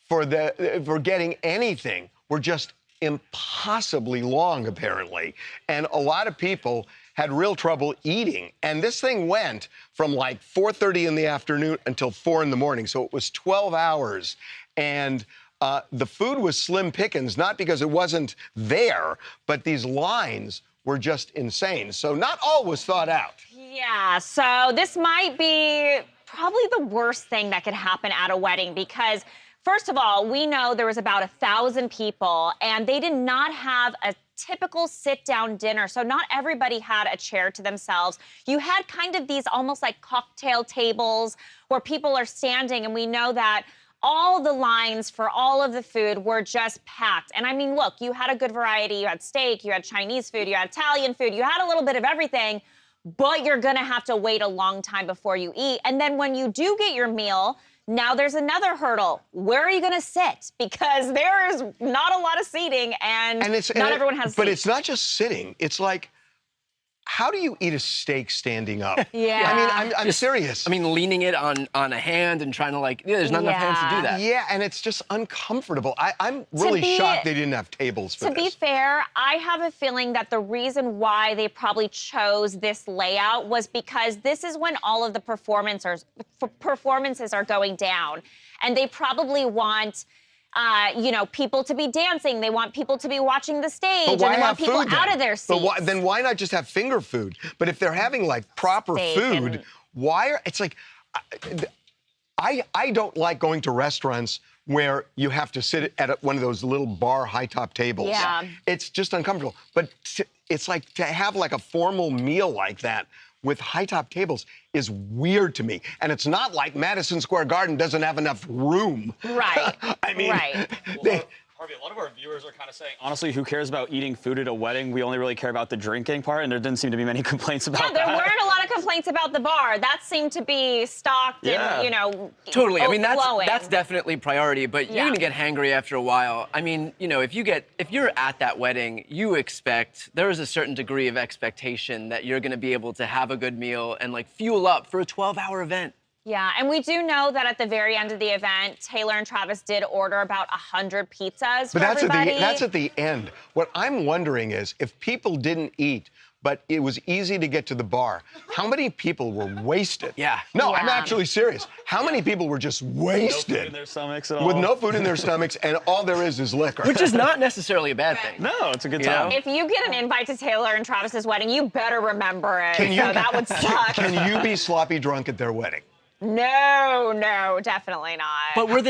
for getting anything were just impossibly long, apparently. And a lot of people had real trouble eating. And this thing went from like 4:30 in the afternoon until 4 in the morning. So it was 12 hours. And the food was slim pickings, not because it wasn't there, but these lines were just insane. So not all was thought out. Yeah, so this might be probably the worst thing that could happen at a wedding because, first of all, we know there was about 1,000 people and they did not have a typical sit-down dinner. So not everybody had a chair to themselves. You had kind of these almost like cocktail tables where people are standing, and we know that all the lines for all of the food were just packed. And I mean, look, you had a good variety. You had steak, you had Chinese food, you had Italian food, you had a little bit of everything, but you're gonna have to wait a long time before you eat. And then when you do get your meal, now there's another hurdle. Where are you gonna sit? Because there is not a lot of seating, and not everyone has seats. But it's not just sitting. It's like, how do you eat a steak standing up? Yeah. I mean, I'm serious. I mean, leaning it on a hand and trying to there's not enough hands to do that. Yeah, and it's just uncomfortable. I'm really shocked they didn't have tables for this. To be fair, I have a feeling that the reason why they probably chose this layout was because this is when all of the performances are going down. And they probably want people to be dancing. They want people to be watching the stage. And they want people out of their seats. But then why not just have finger food? But if they're having like proper food, it's like, I don't like going to restaurants where you have to sit at one of those little bar high-top tables. Yeah. It's just uncomfortable. But it's like to have like a formal meal like that with high-top tables is weird to me. And it's not like Madison Square Garden doesn't have enough room. Right. I mean, Harvey, a lot of our viewers are kind of saying, honestly, who cares about eating food at a wedding? We only really care about the drinking part, and there didn't seem to be many complaints about that. Yeah, there weren't a lot of complaints about the bar. That seemed to be stocked and, Totally. I mean, flowing. that's definitely priority, but you're gonna get hangry after a while. I mean, if you're at that wedding, there is a certain degree of expectation that you're gonna be able to have a good meal and like fuel up for a 12-hour event. Yeah, and we do know that at the very end of the event, Taylor and Travis did order about 100 pizzas for everybody. That's at the end. What I'm wondering is, if people didn't eat, but it was easy to get to the bar, how many people were wasted? Yeah. No, I'm actually serious. How many people were just wasted? No food in their stomachs at all. With no food in their stomachs, and all there is liquor. Which is not necessarily a bad thing. No, it's a good time. If you get an invite to Taylor and Travis's wedding, you better remember it. So that would suck. Can you be sloppy drunk at their wedding? No, definitely not. But were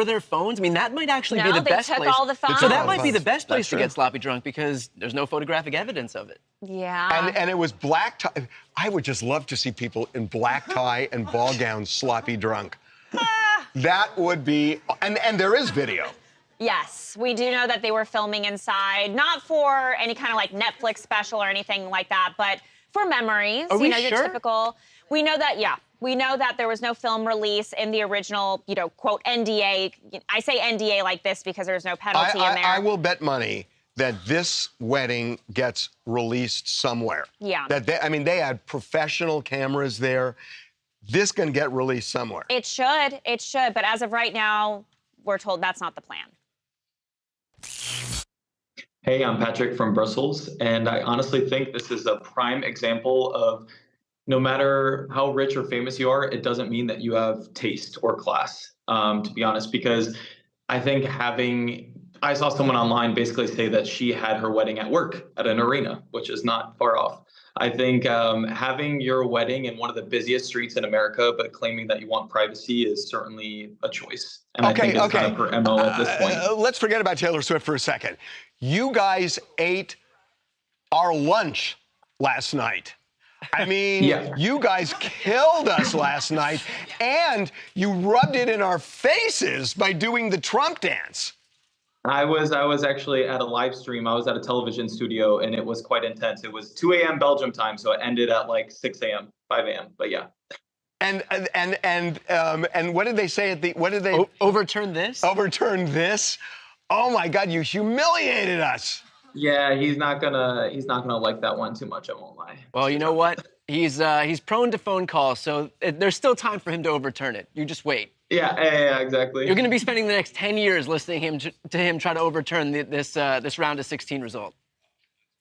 there phones? I mean, that might actually be the best place. No, they took all the phones. So that might be the best place to get sloppy drunk because there's no photographic evidence of it. Yeah. And it was black tie. I would just love to see people in black tie and ball gowns sloppy drunk. That would be, and there is video. Yes, we do know that they were filming inside, not for any kind of like Netflix special or anything like that, but for memories. Are we your typical. We know that, we know that there was no film release in the original, quote, NDA. I say NDA like this because there's no penalty in there. I will bet money that this wedding gets released somewhere. Yeah. They had professional cameras there. This can get released somewhere. It should. But as of right now, we're told that's not the plan. Hey, I'm Patrick from Brussels, and I honestly think this is a prime example of no matter how rich or famous you are, it doesn't mean that you have taste or class, to be honest, because I think I saw someone online basically say that she had her wedding at work at an arena, which is not far off. I think having your wedding in one of the busiest streets in America, but claiming that you want privacy is certainly a choice. And I think it's kind of her MO at this point. Let's forget about Taylor Swift for a second. You guys ate our lunch last night. I mean, you guys killed us last night, and you rubbed it in our faces by doing the Trump dance. I was actually at a live stream. I was at a television studio, and it was quite intense. It was 2 a.m. Belgium time, so it ended at like 6 a.m., 5 a.m. But yeah. And what did they say at the? What did they overturn this? Overturn this? Oh my God! You humiliated us. Yeah, he's not gonna like that one too much. I won't lie. Well, you know what? He's prone to phone calls, so there's still time for him to overturn it. You just wait. Yeah, exactly. You're going to be spending the next 10 years listening to him try to overturn this round of 16 result.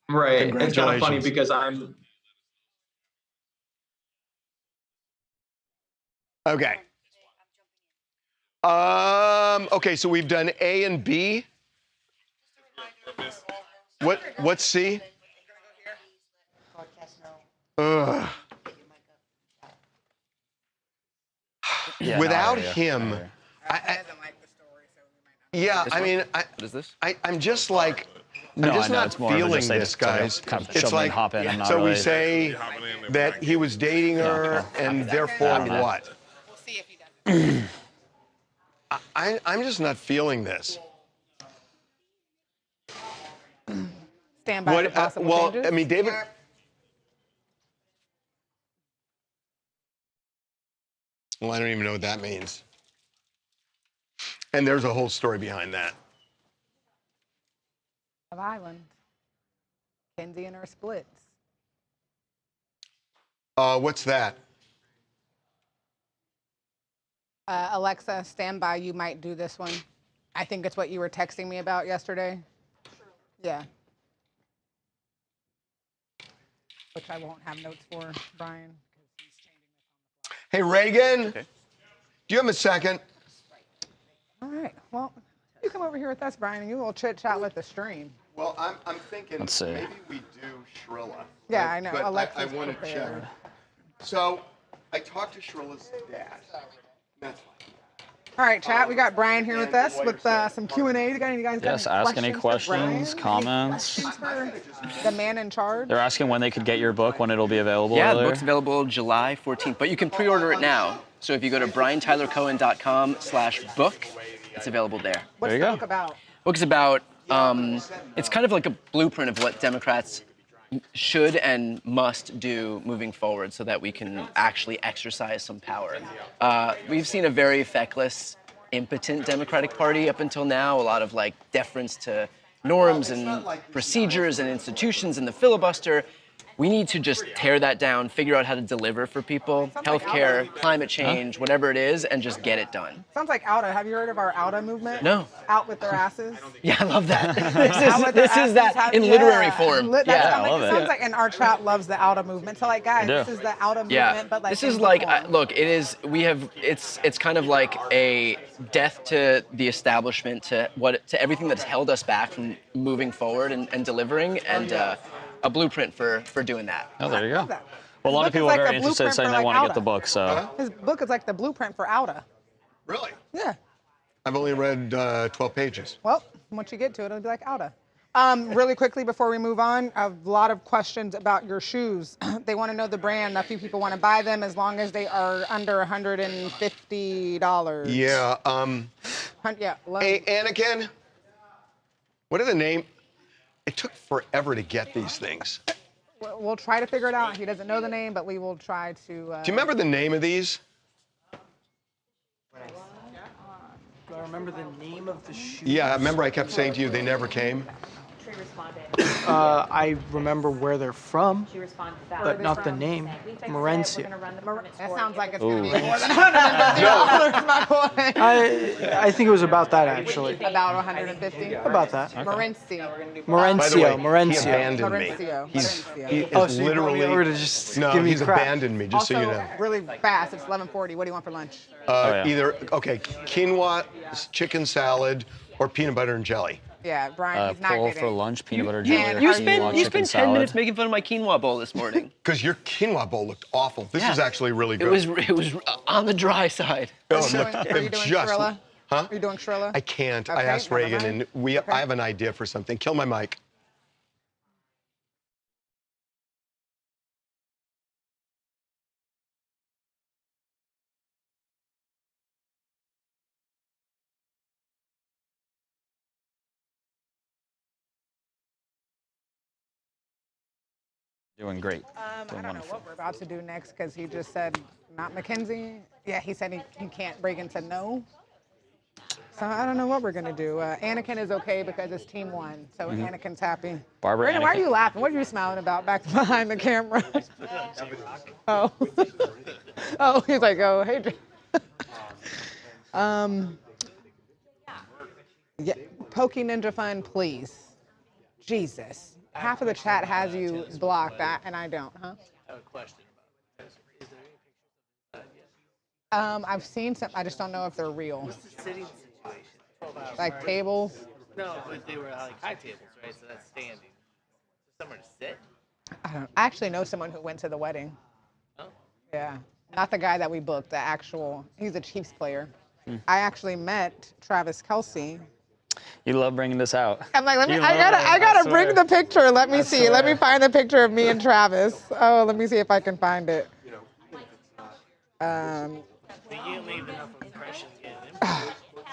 Right. It's kind of funny because I'm. Okay. Okay, so we've done A and B. What's C? Ugh. Yeah, Without no, I hear you. him, yeah, I mean, What is this? I'm just like, No, I'm just I know, not it's more of a feeling just they this, just try to guys. kind of It's shove me and like, hop in. I'm not so we really- say that he was dating her, and therefore I don't know. what? We'll see if he does. I'm just not feeling this. Stand by for possible changes. I mean, David. Well, I don't even know what that means. And there's a whole story behind that. Of Island. Kenzie and her splits. What's that? Alexa, stand by. You might do this one. I think it's what you were texting me about yesterday. Yeah. Which I won't have notes for, Brian. Hey, Reagan. Do you have a second? All right. Well, you come over here with us, Brian, and you will chit chat with the stream. Well, I'm thinking Let's see. maybe we do Shrilla. Yeah, I know. But Alexa's I want to check. prepared. So I talked to Shrilla's dad. That's fine. All right, chat. We got Brian here with us with some Q&A. You guys got Yes, ask any questions, comments. The man in charge. They're asking when they could get your book, when it'll be available. Yeah, the earlier. book's available July 14th, but you can pre-order it now. So if you go to briantylercohen.com/book, it's available there. What's the book about? Book's about, it's kind of like a blueprint of what Democrats should and must do moving forward so that we can actually exercise some power. We've seen a very feckless, impotent Democratic Party up until now, a lot of like deference to norms and procedures and institutions and the filibuster. We need to just tear that down, figure out how to deliver for people, healthcare, climate change, whatever it is, and just get it done. Sounds like OUTA. Have you heard of our OUTA movement? No. Out with their asses. Yeah, I love that. Out with their this is that asses. in literary form. That's Yeah, I love it. Sounds like, and our chat loves the OUTA movement. So like, guys, this is the OUTA movement, but like. This is like, look, it is. We have. It's kind of like a death to the establishment, to everything that's held us back from moving forward and delivering, and a blueprint for doing that. Oh, there you go. Well, a lot of people are very interested, saying they want to get the book. So his book is like the blueprint for OUTA. Really? Yeah. I've only read 12 pages. Well, once you get to it, it'll be like OUTA. Really quickly before we move on, a lot of questions about your shoes. They want to know the brand. A few people want to buy them as long as they are under $150. Yeah. Yeah. Hey, Anakin. What are the name? It took forever to get these things. We'll try to figure it out. He doesn't know the name, but we will try to. Do you remember the name of these? Do I remember the name of the shoe? Yeah, I remember I kept saying to you they never came. I remember where they're from, but not the name. Morencio. That sounds like it's Ooh. going to be more than $150, my boy. I think it was about that actually. About 150? About that. Morencio. By the way, Morencio. he abandoned me. He is so you literally. were to just no, give me he's crap. abandoned me. Just Also, so you know. really fast. It's 11:40. What do you want for lunch? Either quinoa, chicken salad, or peanut butter and jelly. Yeah, Brian, he's not pull getting for lunch, peanut butter jelly. You or spent quinoa you chicken spent 10 minutes salad. making fun of my quinoa bowl this morning. Because your quinoa bowl looked awful. This is actually really good. It was on the dry side. Oh, Are look, you doing just. Shrilla? Huh? Are you doing Shrilla? I can't. Okay, I asked never Reagan, mind. and I have an idea for something. Kill my mic. Doing great. I Doing don't know wonderful. what we're about to do next because he just said not Mackenzie. Yeah, he said he can't. Reagan said no. So I don't know what we're gonna do. Anakin is okay because it's team one, so Anakin's happy. Barbara, Brandon, why are Anakin. you laughing? What are you smiling about back behind the camera? Oh, oh, he's like, oh, hey. Yeah, Pokey Ninja Fun, please. Jesus. Half of the chat has you blocked, and I don't, huh? I have a question. I've seen some. I just don't know if they're real. What's the sitting situation? 12 hours. Like tables. No, but they were like high tables, right? So that's standing. Somewhere to sit. I actually know someone who went to the wedding. Yeah, not the guy that we booked. The actual, he's a Chiefs player. I actually met Travis Kelce. You love bringing this out. I'm like, I gotta bring the picture. Let me see. Let me find the picture of me and Travis. Oh, let me see if I can find it.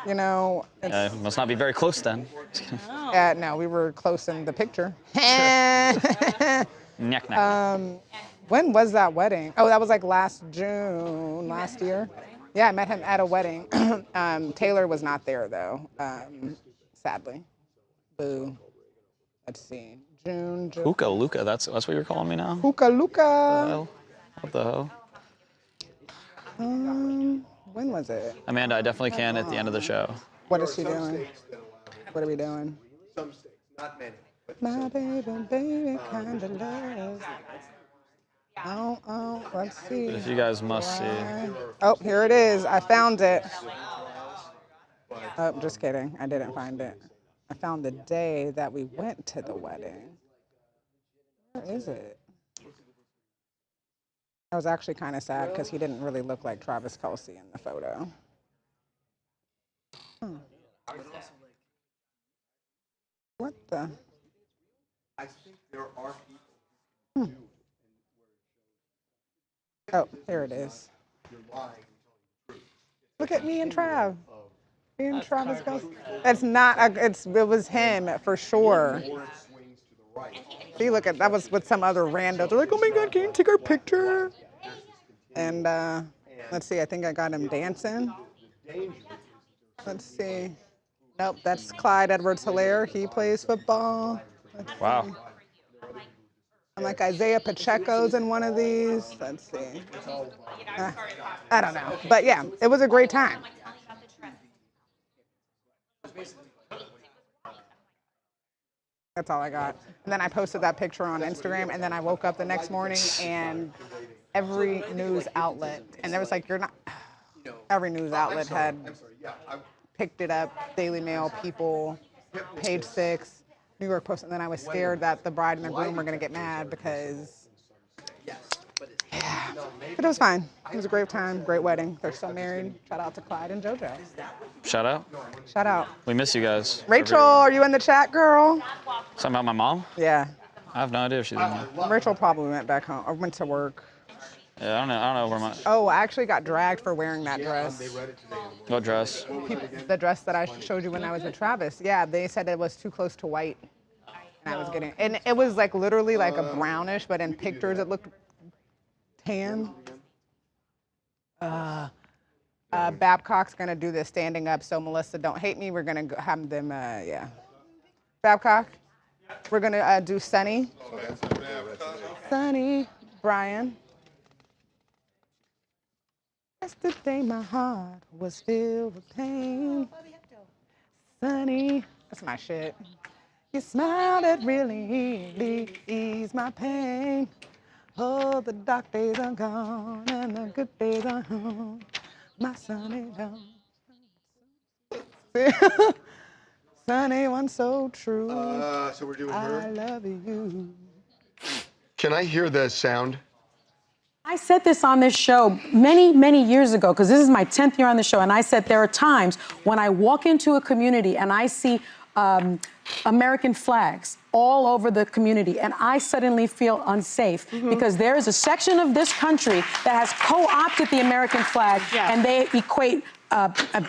You know, Must not be very close then. no, we were close in the picture. Knack, knack. When was that wedding? Oh, that was like last June, last year. Yeah, I met him at a wedding. Taylor was not there though, sadly. Boo. Let's see. June. Hookah Luca, that's what you're calling me now? Hookah Luca. What the hell? When was it? Amanda, I definitely can at the end of the show. What is she doing? What are we doing? Some steaks, not many. My baby, kind of love. Oh, let's see. If you guys must see. Oh, here it is. I found it. Oh, just kidding. I didn't find it. I found the day that we went to the wedding. Where is it? I was actually kind of sad because he didn't really look like Travis Kelce in the photo. What the? I think there are people. Oh, here it is. Look at me and Trav. Me and Travis Kelce. It's not. It was him for sure. See, look at that was with some other randos. They're like, oh my God, can you take our picture? And let's see. I think I got him dancing. Let's see. Nope, that's Clyde Edwards-Helaire. He plays football. Wow. I'm like Isaiah Pacheco's in one of these. Let's see. I don't know. But yeah, it was a great time. That's all I got. And then I posted that picture on Instagram, and then I woke up the next morning and every news outlet, and there was like, every news outlet had picked it up. Daily Mail, People, Page 6. New York Post, and then I was scared that the bride and the groom were going to get mad because, yeah. But it was fine. It was a great time, great wedding. They're still married. Shout out to Clyde and JoJo. Shout out. Shout out. We miss you guys. Rachel, are you in the chat, girl? Something about my mom? Yeah. I have no idea if she's in there. Rachel probably went back home or went to work. Yeah, I don't know where my. Oh, I actually got dragged for wearing that dress. What dress? The dress that I showed you when I was with Travis. Yeah, they said it was too close to white. And I was getting, and it was like literally like a brownish, but in pictures it looked tan. Babcock's gonna do this standing up, so Melissa, don't hate me. We're gonna have them, yeah. Babcock, we're gonna do Sunny. Sunny, Brian. Yesterday my heart was filled with pain. Sunny, that's my shit. You smiled, it really eased my pain. Oh, the dark days are gone and the good days are home. My sunny dawn. Sunny one so true. So we're doing her. I love you. Can I hear the sound? I said this on this show many, many years ago, because this is my 10th year on the show, and I said there are times when I walk into a community and I see American flags all over the community, and I suddenly feel unsafe because there is a section of this country that has co-opted the American flag, and they equate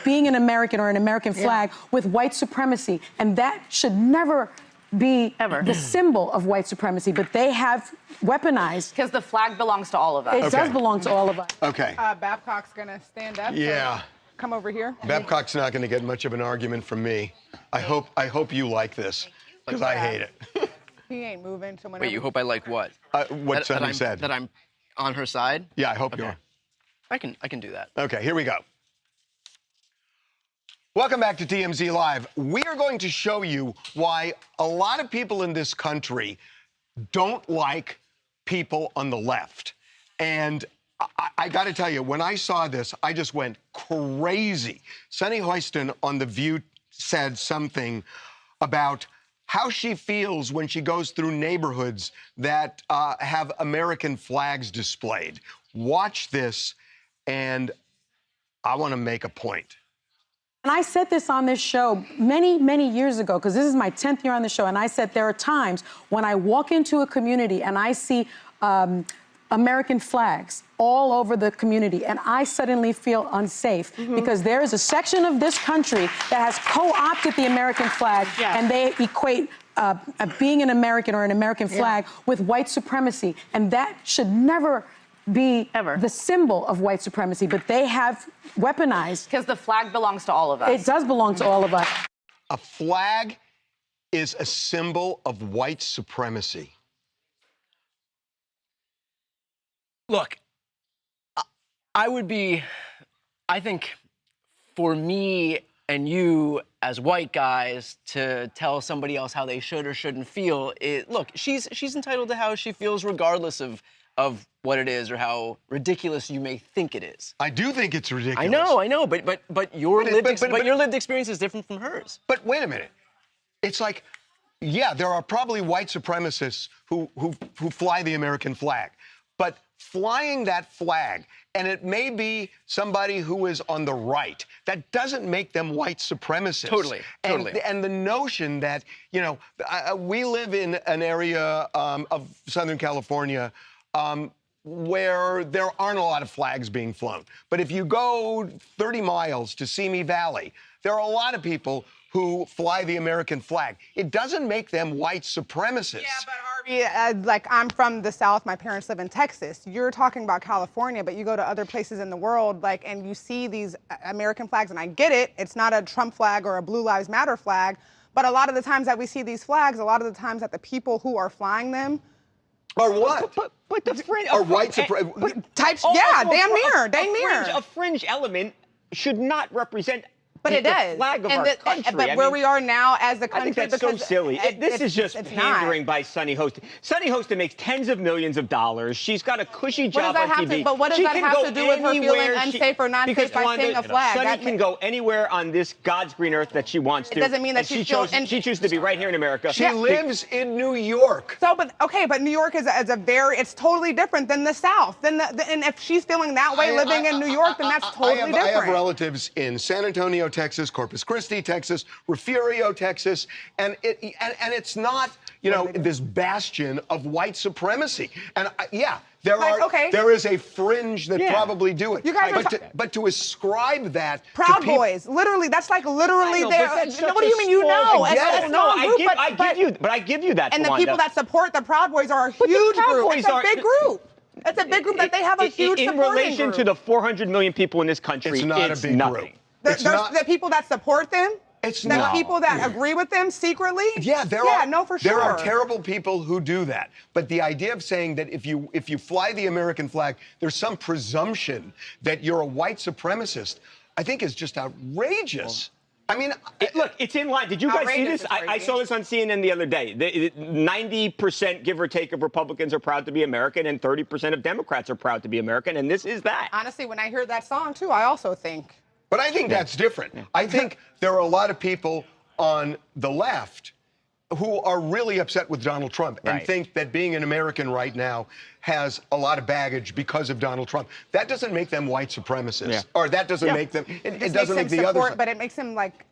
being an American or an American flag with white supremacy, and that should never be the symbol of white supremacy, but they have weaponized. Because the flag belongs to all of us. It does belong to all of us. Okay. Babcock's gonna stand up. Yeah. Come over here. Babcock's not going to get much of an argument from me. I hope you like this, because I hate it. He ain't moving. So Wait, you hope I like what? What Sunny said. That I'm on her side? Yeah, I hope you are. I can do that. Okay, here we go. Welcome back to TMZ Live. We are going to show you why a lot of people in this country don't like people on the left. And I got to tell you, when I saw this, I just went crazy. Sunny Hoiston on The View said something about how she feels when she goes through neighborhoods that have American flags displayed. Watch this, and I want to make a point. And I said this on this show many, many years ago, because this is my 10th year on the show, and I said there are times when I walk into a community and I see American flags all over the community, and I suddenly feel unsafe because there is a section of this country that has co-opted the American flag, and they equate being an American or an American flag with white supremacy, and that should never be the symbol of white supremacy, but they have weaponized. Because the flag belongs to all of us. It does belong to all of us. A flag is a symbol of white supremacy. Look, I think for me and you as white guys to tell somebody else how they should or shouldn't feel, look, she's entitled to how she feels regardless of what it is or how ridiculous you may think it is. I do think it's ridiculous. I know, but your lived experience is different from hers. But wait a minute. It's like, yeah, there are probably white supremacists who fly the American flag. But flying that flag, and it may be somebody who is on the right, that doesn't make them white supremacists. Totally. And the notion that, you know, we live in an area of Southern California where there aren't a lot of flags being flown. But if you go 30 miles to Simi Valley, there are a lot of people who fly the American flag. It doesn't make them white supremacists. Yeah, but Harvey, like, I'm from the South. My parents live in Texas. You're talking about California, but you go to other places in the world, like, and you see these American flags, and I get it. It's not a Trump flag or a Blue Lives Matter flag, but a lot of the times that we see these flags, a lot of the times that the people who are flying them are what? But the fringe are white supremacists. Damn near. A fringe element should not represent. But it does. The flag of our country. But where we are now as a country, I think that's so silly. This is just pandering by Sunny Hostin. Sunny Hostin makes tens of millions of dollars. She's got a cushy job on TV. But what does that have to do with her feeling unsafe or not safe by seeing a flag? Sunny can go anywhere on this God's green earth that she wants to. It doesn't mean that she chooses to be right here in America. She lives in New York. So, but New York is a very, it's totally different than the South. And if she's feeling that way living in New York, then that's totally different. I have relatives in San Antonio, Texas, Corpus Christi, Texas, Refugio, Texas, and it's not, you know, this bastion of white supremacy. And there is a fringe that probably do it. You guys but to ascribe that Proud to people, Boys, literally, that's like literally there. What do you mean? You know? I give you that. And the people that support the Proud Boys are a huge group. It's a big group. It's a big group that they have a huge supporting group. In relation to the 400 million people in this country, it's not a big group. The people that support them, the people that agree with them secretly. For sure. There are terrible people who do that. But the idea of saying that if you fly the American flag, there's some presumption that you're a white supremacist, I think is just outrageous. I mean, look, it's in line. Did you guys see this? I saw this on CNN the other day. 90% give or take of Republicans are proud to be American, and 30% of Democrats are proud to be American, and this is that. Honestly, when I hear that song too, I also think. But I think that's different. I think there are a lot of people on the left who are really upset with Donald Trump and think that being an American right now has a lot of baggage because of Donald Trump. That doesn't make them white supremacists, or that doesn't make them. It doesn't make the others. But it makes them like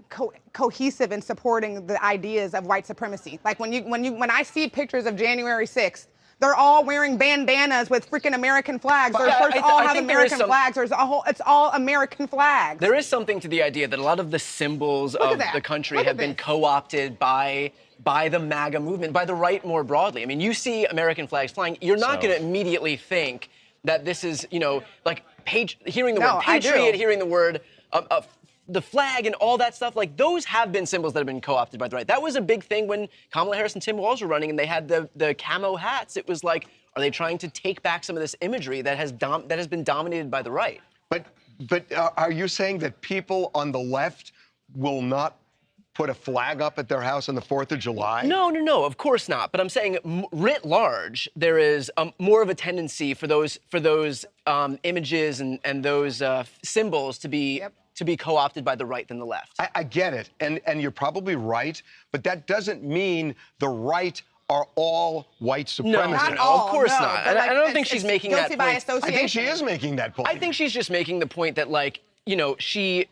cohesive in supporting the ideas of white supremacy. Like when I see pictures of January 6th. They're all wearing bandanas with freaking American flags. They all have American flags. It's all American flags. There is something to the idea that a lot of the symbols of the country have been co-opted by the MAGA movement, by the right more broadly. I mean, you see American flags flying, you're not going to immediately think that this is, you know, like hearing the word patriot, hearing the word the flag and all that stuff, like those have been symbols that have been co-opted by the right. That was a big thing when Kamala Harris and Tim Walz were running and they had the camo hats. It was like, are they trying to take back some of this imagery that has been dominated by the right? But are you saying that people on the left will not put a flag up at their house on the 4th of July? No, of course not. But I'm saying writ large, there is more of a tendency for those images and those symbols to be co-opted by the right than the left. I get it, and you're probably right, but that doesn't mean the right are all white supremacists. No, not all, of course not. And I don't think she's making that point. I think she is making that point. I think she's just making the point that, like, you know, she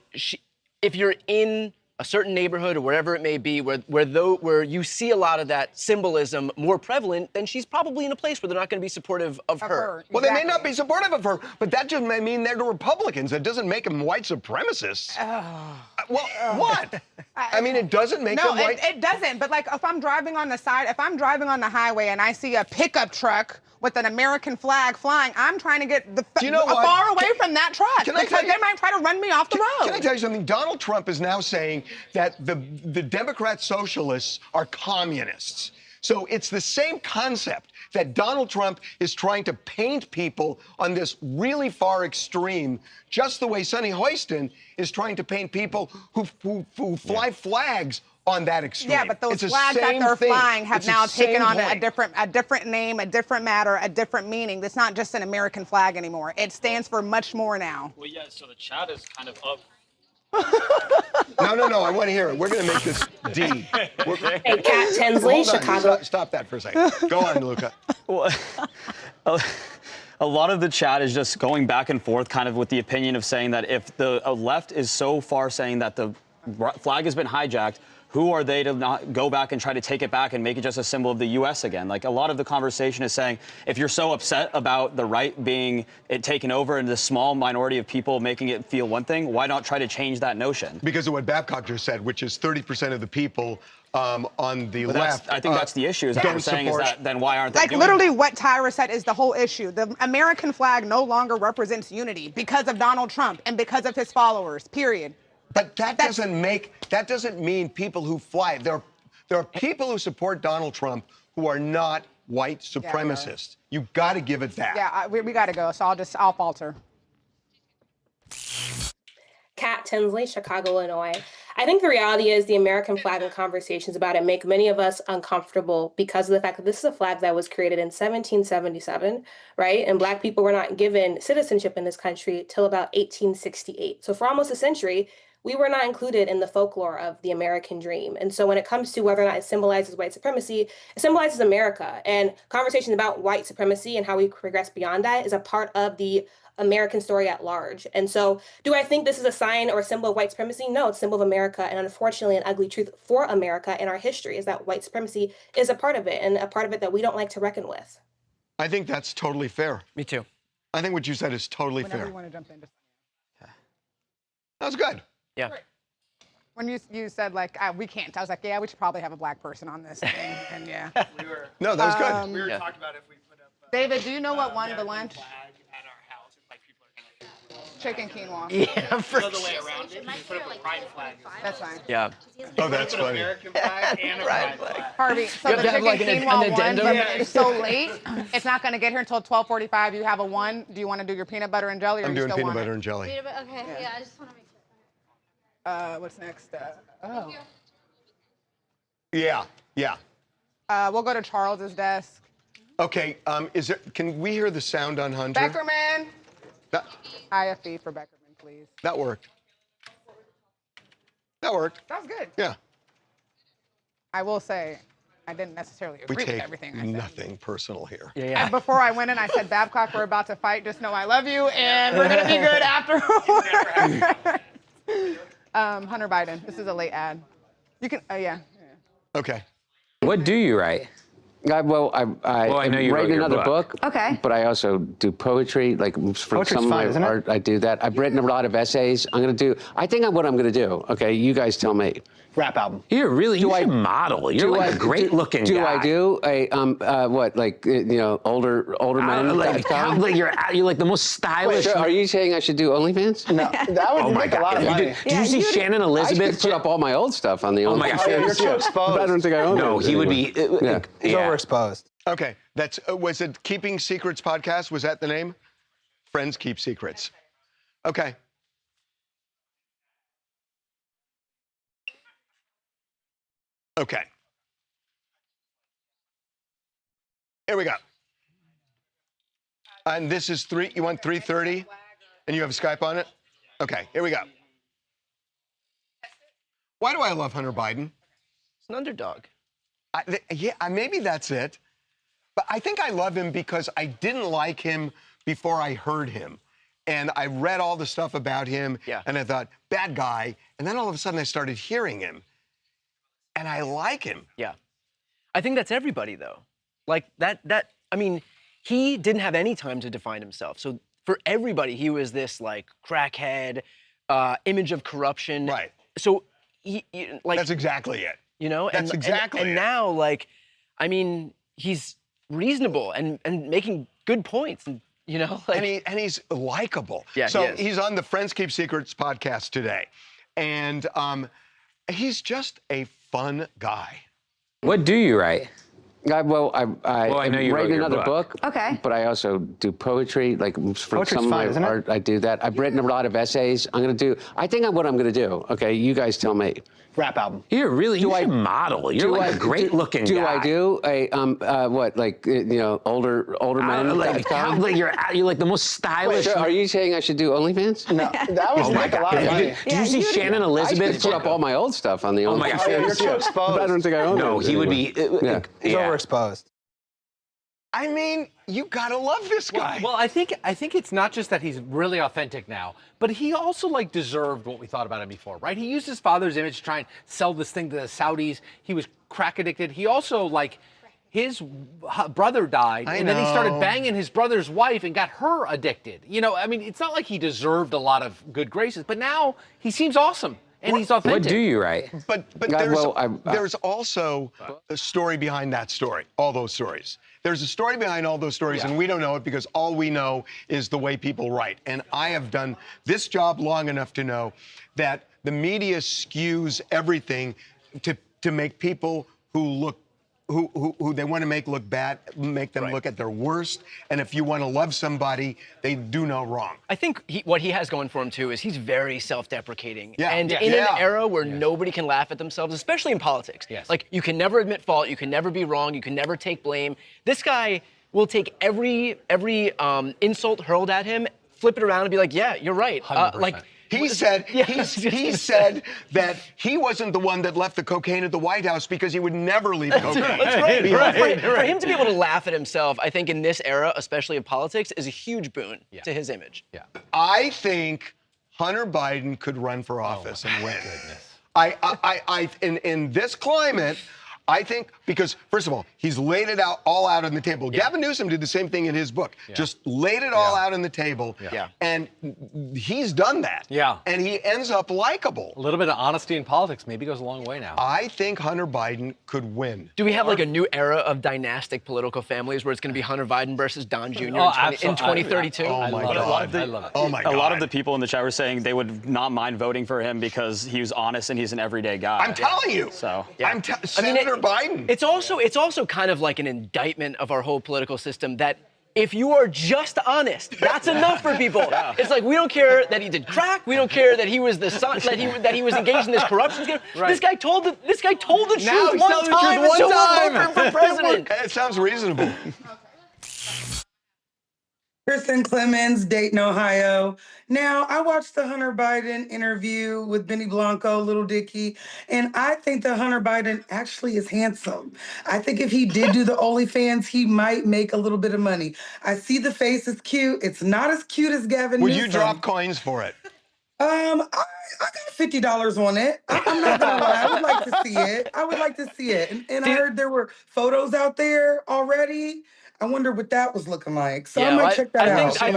if you're in a certain neighborhood or wherever it may be, where you see a lot of that symbolism more prevalent, then she's probably in a place where they're not going to be supportive of her. Well, they may not be supportive of her, but that just may mean they're Republicans. That doesn't make them white supremacists. Well, what? I mean, it doesn't make them white. It doesn't. But like, if I'm driving on the highway and I see a pickup truck with an American flag flying, I'm trying to get far away from that truck because they might try to run me off the road. Can I tell you something? Donald Trump is now saying that the Democrat socialists are communists. So it's the same concept that Donald Trump is trying to paint people on this really far extreme, just the way Sonny Hoiston is trying to paint people who fly flags on that extreme. Yeah, but those flags that they're flying have now taken on a different name, a different matter, a different meaning. It's not just an American flag anymore. It stands for much more now. Well, yeah, so the chat is kind of up. No, I want to hear it. We're going to make this D. Hey, Kat Tinsley, Chicago. Stop that for a second. Go on, Luca. Well, a lot of the chat is just going back and forth kind of with the opinion of saying that if the left is so far saying that the flag has been hijacked, who are they to not go back and try to take it back and make it just a symbol of the U.S. again? Like, a lot of the conversation is saying, if you're so upset about the right being taken over and the small minority of people making it feel one thing, why not try to change that notion? Because of what Babcock just said, which is 30% of the people on the left. I think that's the issue. Is that we're saying is that then why aren't they doing literally that? what Tyra said is the whole issue. The American flag no longer represents unity because of Donald Trump and because of his followers, period. But that doesn't mean people who fly. There are people who support Donald Trump who are not white supremacists. You've got to give it that. Yeah, we got to go. So I'll falter. Kat Tinsley, Chicago, Illinois. I think the reality is the American flag and conversations about it make many of us uncomfortable because of the fact that this is a flag that was created in 1777, right? And Black people were not given citizenship in this country till about 1868. So for almost a century, we were not included in the folklore of the American dream. And so when it comes to whether or not it symbolizes white supremacy, it symbolizes America. And conversations about white supremacy and how we progress beyond that is a part of the American story at large. And so do I think this is a sign or a symbol of white supremacy? No, it's a symbol of America. And unfortunately, an ugly truth for America and our history is that white supremacy is a part of it, and a part of it that we don't like to reckon with. I think that's totally fair. Me too. I think what you said is totally fair. You want to jump in? That was good. Yeah. When you said, like, we can't, I was like, yeah, we should probably have a Black person on this thing. And yeah. No, that was good. We were talking about if we put up. David, do you know what won the lunch? Chicken quinoa. Yeah, for the other way around it. You put up a pride flag. That's fine. Yeah. Oh, that's funny. American flag and a pride flag. Harvey, so You the have to have, chicken like, quinoa an one, addendum? but it's so late. It's not going to get here until 12:45. You have a one. Do you want to do your peanut butter and jelly, or I'm you doing still peanut want butter and jelly. Okay, yeah, I just want to make sure. What's next? Yeah. We'll go to Charles's desk. Okay. Can we hear the sound on Hunter? Beckerman. IFB for Beckerman, please. That worked. That worked. That was good. Yeah. I will say, I didn't necessarily We agree with take everything I said. nothing personal here. Yeah. And before I went in, I said, Babcock, we're about to fight. Just know I love you, and we're going to be good afterwards. Hunter Biden. This is a late ad. You can, yeah. Okay. What do you write? I know you write wrote your another book. Okay. But I also do poetry, like for Poetry's some of fun, my isn't it? art, I do that. I've written a lot of essays. I think what I'm gonna do, okay, you guys tell me. Rap album. You should model. You're like a great looking guy. Do I do a, older men? You're like the most stylish. Wait, are you saying I should do OnlyFans? No, that would make a lot of money. Did you see Shannon Elizabeth? I could put up all my old stuff on the Oh my OnlyFans. God. You're too exposed. But I don't think I own it. No, he would be. He's overexposed. Okay. That's was it Keeping Secrets podcast? Was that the name? Friends Keep Secrets. Okay. Okay. Here we go. And this is you want 3:30? And you have Skype on it? Okay, here we go. Why do I love Hunter Biden? It's an underdog. Maybe that's it. But I think I love him because I didn't like him before I heard him. And I read all the stuff about him, and I thought, bad guy. And then all of a sudden I started hearing him, and I like him. Yeah. I think that's everybody, though. Like, I mean, he didn't have any time to define himself. So for everybody, he was this, like, crackhead, image of corruption. Right. So, like... That's exactly it. You know? That's exactly it. And now, like, I mean, he's reasonable and making good points. And, you know? Like, and he's likable. Yeah, so he's on the Friends Keep Secrets podcast today. And he's just a fun guy. What do you write? I know you write wrote your another book. Okay. But I also do poetry. Like for Poetry's some of fun, my isn't it? art, I do that. I've written a lot of essays. I think what I'm going to do. Okay, you guys tell me. Rap album. You should model. You're like a great looking guy. Do I do a what, like, you know, older men? You're like the most stylish. Wait, are you saying I should do OnlyFans? No, that was like a lot of money. Did you see Shannon Elizabeth? I just put up all my old stuff on the OnlyFans. my God. You're too exposed. I don't think I own No, those he would anymore. be. He's overexposed. I mean, you gotta love this guy. Well, I think it's not just that he's really authentic now, but he also like deserved what we thought about him before, right? He used his father's image to try and sell this thing to the Saudis. He was crack addicted. He also like his brother died, and then he started banging his brother's wife and got her addicted. You know, I mean, it's not like he deserved a lot of good graces, but now he seems awesome. And he's authentic. What do you write? But there's also a story behind that story, all those stories. There's a story behind all those stories, and we don't know it because all we know is the way people write. And I have done this job long enough to know that the media skews everything to make people who they want to make look bad, make them look at their worst. And if you want to love somebody, they do no wrong. I think what he has going for him, too, is he's very self-deprecating. Yeah. And in an era where nobody can laugh at themselves, especially in politics. Yes. Like, you can never admit fault, you can never be wrong, you can never take blame. This guy will take every insult hurled at him, flip it around and be like, yeah, you're right. 100%. He said he said that he wasn't the one that left the cocaine at the White House because he would never leave cocaine. That's right. For him to be able to laugh at himself, I think in this era, especially in politics, is a huge boon to his image. Yeah. I think Hunter Biden could run for office and win. In this climate, I think, because, first of all, he's laid it all out on the table. Gavin Newsom did the same thing in his book. Just laid it all out on the table. And he's done that. Yeah. And he ends up likable. A little bit of honesty in politics maybe goes a long way now. I think Hunter Biden could win. Do we have like a new era of dynastic political families where it's going to be Hunter Biden versus Don Jr. in 2032? Oh, my God. I love it. Oh, my God. A lot of the people in the chat were saying they would not mind voting for him because he was honest and he's an everyday guy. I'm telling you. So, Senator Biden. It's also kind of like an indictment of our whole political system that if you are just honest, that's enough for people. It's like, we don't care that he did crack. We don't care that he was the son, that he was engaged in this corruption scandal. Right. This guy told the truth Now he's one telling the time, truth and so one we'll vote for president. It sounds reasonable. Kristen Clemens, Dayton, Ohio. Now, I watched the Hunter Biden interview with Benny Blanco, Little Dicky, and I think that Hunter Biden actually is handsome. I think if he did do the OnlyFans, he might make a little bit of money. I see the face is cute. It's not as cute as Gavin Would Newsom. you drop coins for it? I got $50 on it. I'm not gonna lie. I would like to see it. I would like to see it. And I heard there were photos out there already. I wonder what that was looking like. So I might check that out. I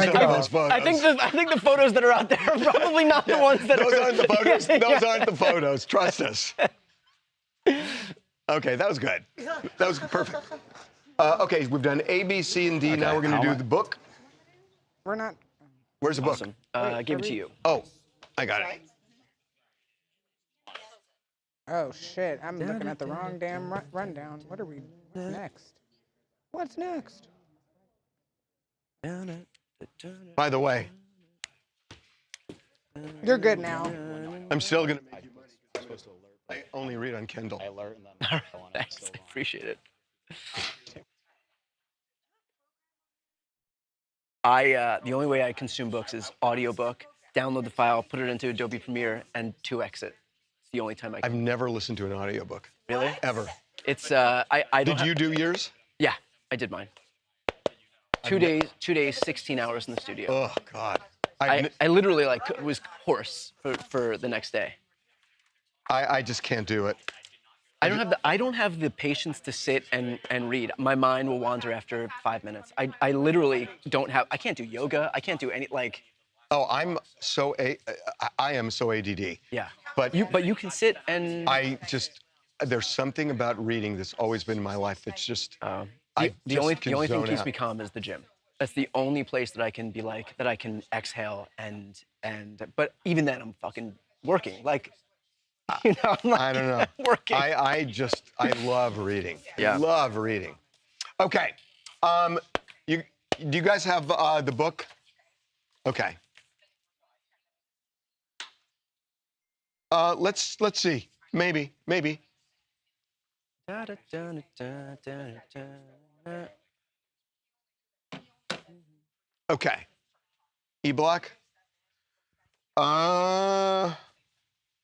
think the photos that are out there are probably not the ones that those are. Aren't the photos. Those aren't the photos. Trust us. Okay, that was good. That was perfect. Okay, we've done A, B, C, and D. Okay, now we're going to do the book. We're not. Where's the book? Awesome. Give it to you. Oh, I got it. Oh, shit. I'm looking at the wrong damn rundown. What are we next? What's next? By the way, you're good now. I'm still going to make you money. You're supposed to alert I only read on Kindle. I learned them. All right, thanks. I appreciate it. The only way I consume books is audiobook, download the file, put it into Adobe Premiere, and 2x it. It's the only time I can. I've never listened to an audiobook. Really? Ever. It's, I don't Did you do yours? Yeah, I did mine. 2 days, 16 hours in the studio. Oh, God. I literally, like, was hoarse for the next day. I just can't do it. I don't have the patience to sit and read. My mind will wander after 5 minutes. I literally don't have. I can't do yoga. I can't do any like. Oh, I am so ADD. Yeah. But you can sit and. There's something about reading that's always been in my life that's just. The only thing that keeps me calm is the gym. That's the only place that I can be like that I can exhale but even then I'm fucking working like. You know, I'm like, I don't know. Working. I love reading. Yeah. Love reading. Okay. Do you guys have the book? Okay. Let's see. Maybe. Okay. E-block.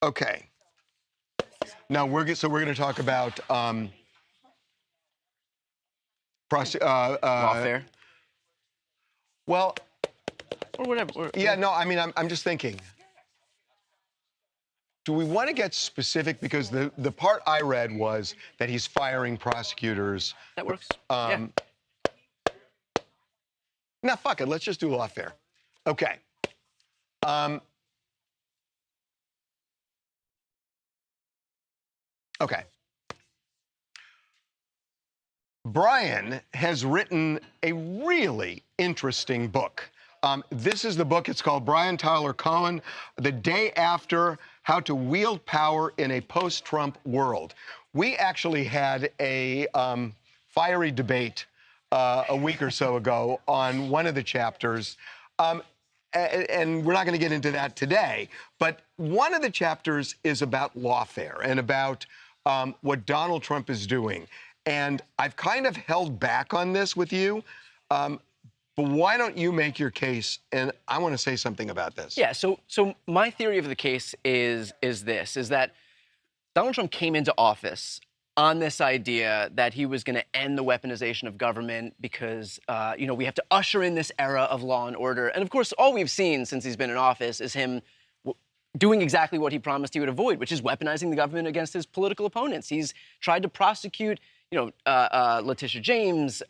Okay. Now we're going to talk about lawfare. Well, or whatever. Yeah, no, I mean, I'm just thinking. Do we want to get specific? Because the part I read was that he's firing prosecutors. That works. Yeah. Now, fuck it. Let's just do lawfare. Okay. Okay. Brian has written a really interesting book. This is the book. It's called Brian Tyler Cohen, The Day After: How to Wield Power in a Post-Trump World. We actually had a fiery debate a week or so ago on one of the chapters. And we're not going to get into that today. But one of the chapters is about lawfare and about what Donald Trump is doing. And I've kind of held back on this with you. But why don't you make your case? And I want to say something about this. Yeah, so my theory of the case is that Donald Trump came into office on this idea that he was going to end the weaponization of government because, we have to usher in this era of law and order. And of course, all we've seen since he's been in office is him doing exactly what he promised he would avoid, which is weaponizing the government against his political opponents. He's tried to prosecute Letitia James,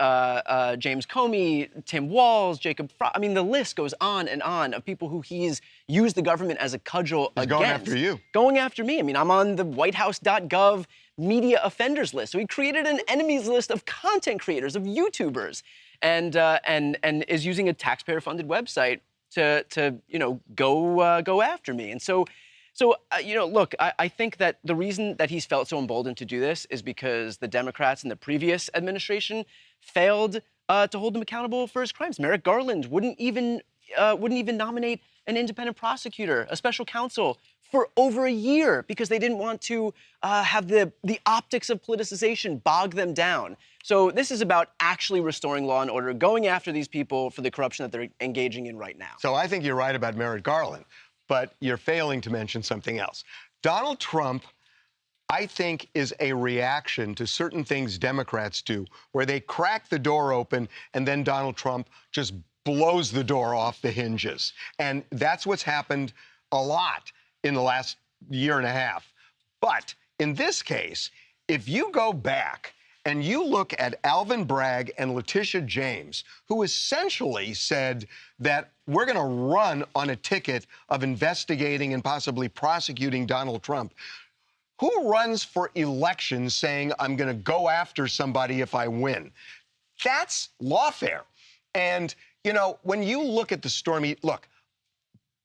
James Comey, Tim Walz, Jacob Frost. I mean, the list goes on and on of people who he's used the government as a cudgel against. Going after you. Going after me. I mean, I'm on the whitehouse.gov media offenders list. So he created an enemies list of content creators, of YouTubers, and is using a taxpayer-funded website to go after me. And so look, I think that the reason that he's felt so emboldened to do this is because the Democrats in the previous administration failed to hold him accountable for his crimes. Merrick Garland wouldn't even nominate an independent prosecutor, a special counsel, for over a year because they didn't want to have the optics of politicization bog them down. So this is about actually restoring law and order, going after these people for the corruption that they're engaging in right now. So I think you're right about Merrick Garland, but you're failing to mention something else. Donald Trump, I think, is a reaction to certain things Democrats do, where they crack the door open and then Donald Trump just blows the door off the hinges. And that's what's happened a lot in the last year and a half. But in this case, if you go back and you look at Alvin Bragg and Letitia James, who essentially said that we're going to run on a ticket of investigating and possibly prosecuting Donald Trump. Who runs for elections saying, I'm going to go after somebody if I win? That's lawfare. And, when you look at the Stormy, look,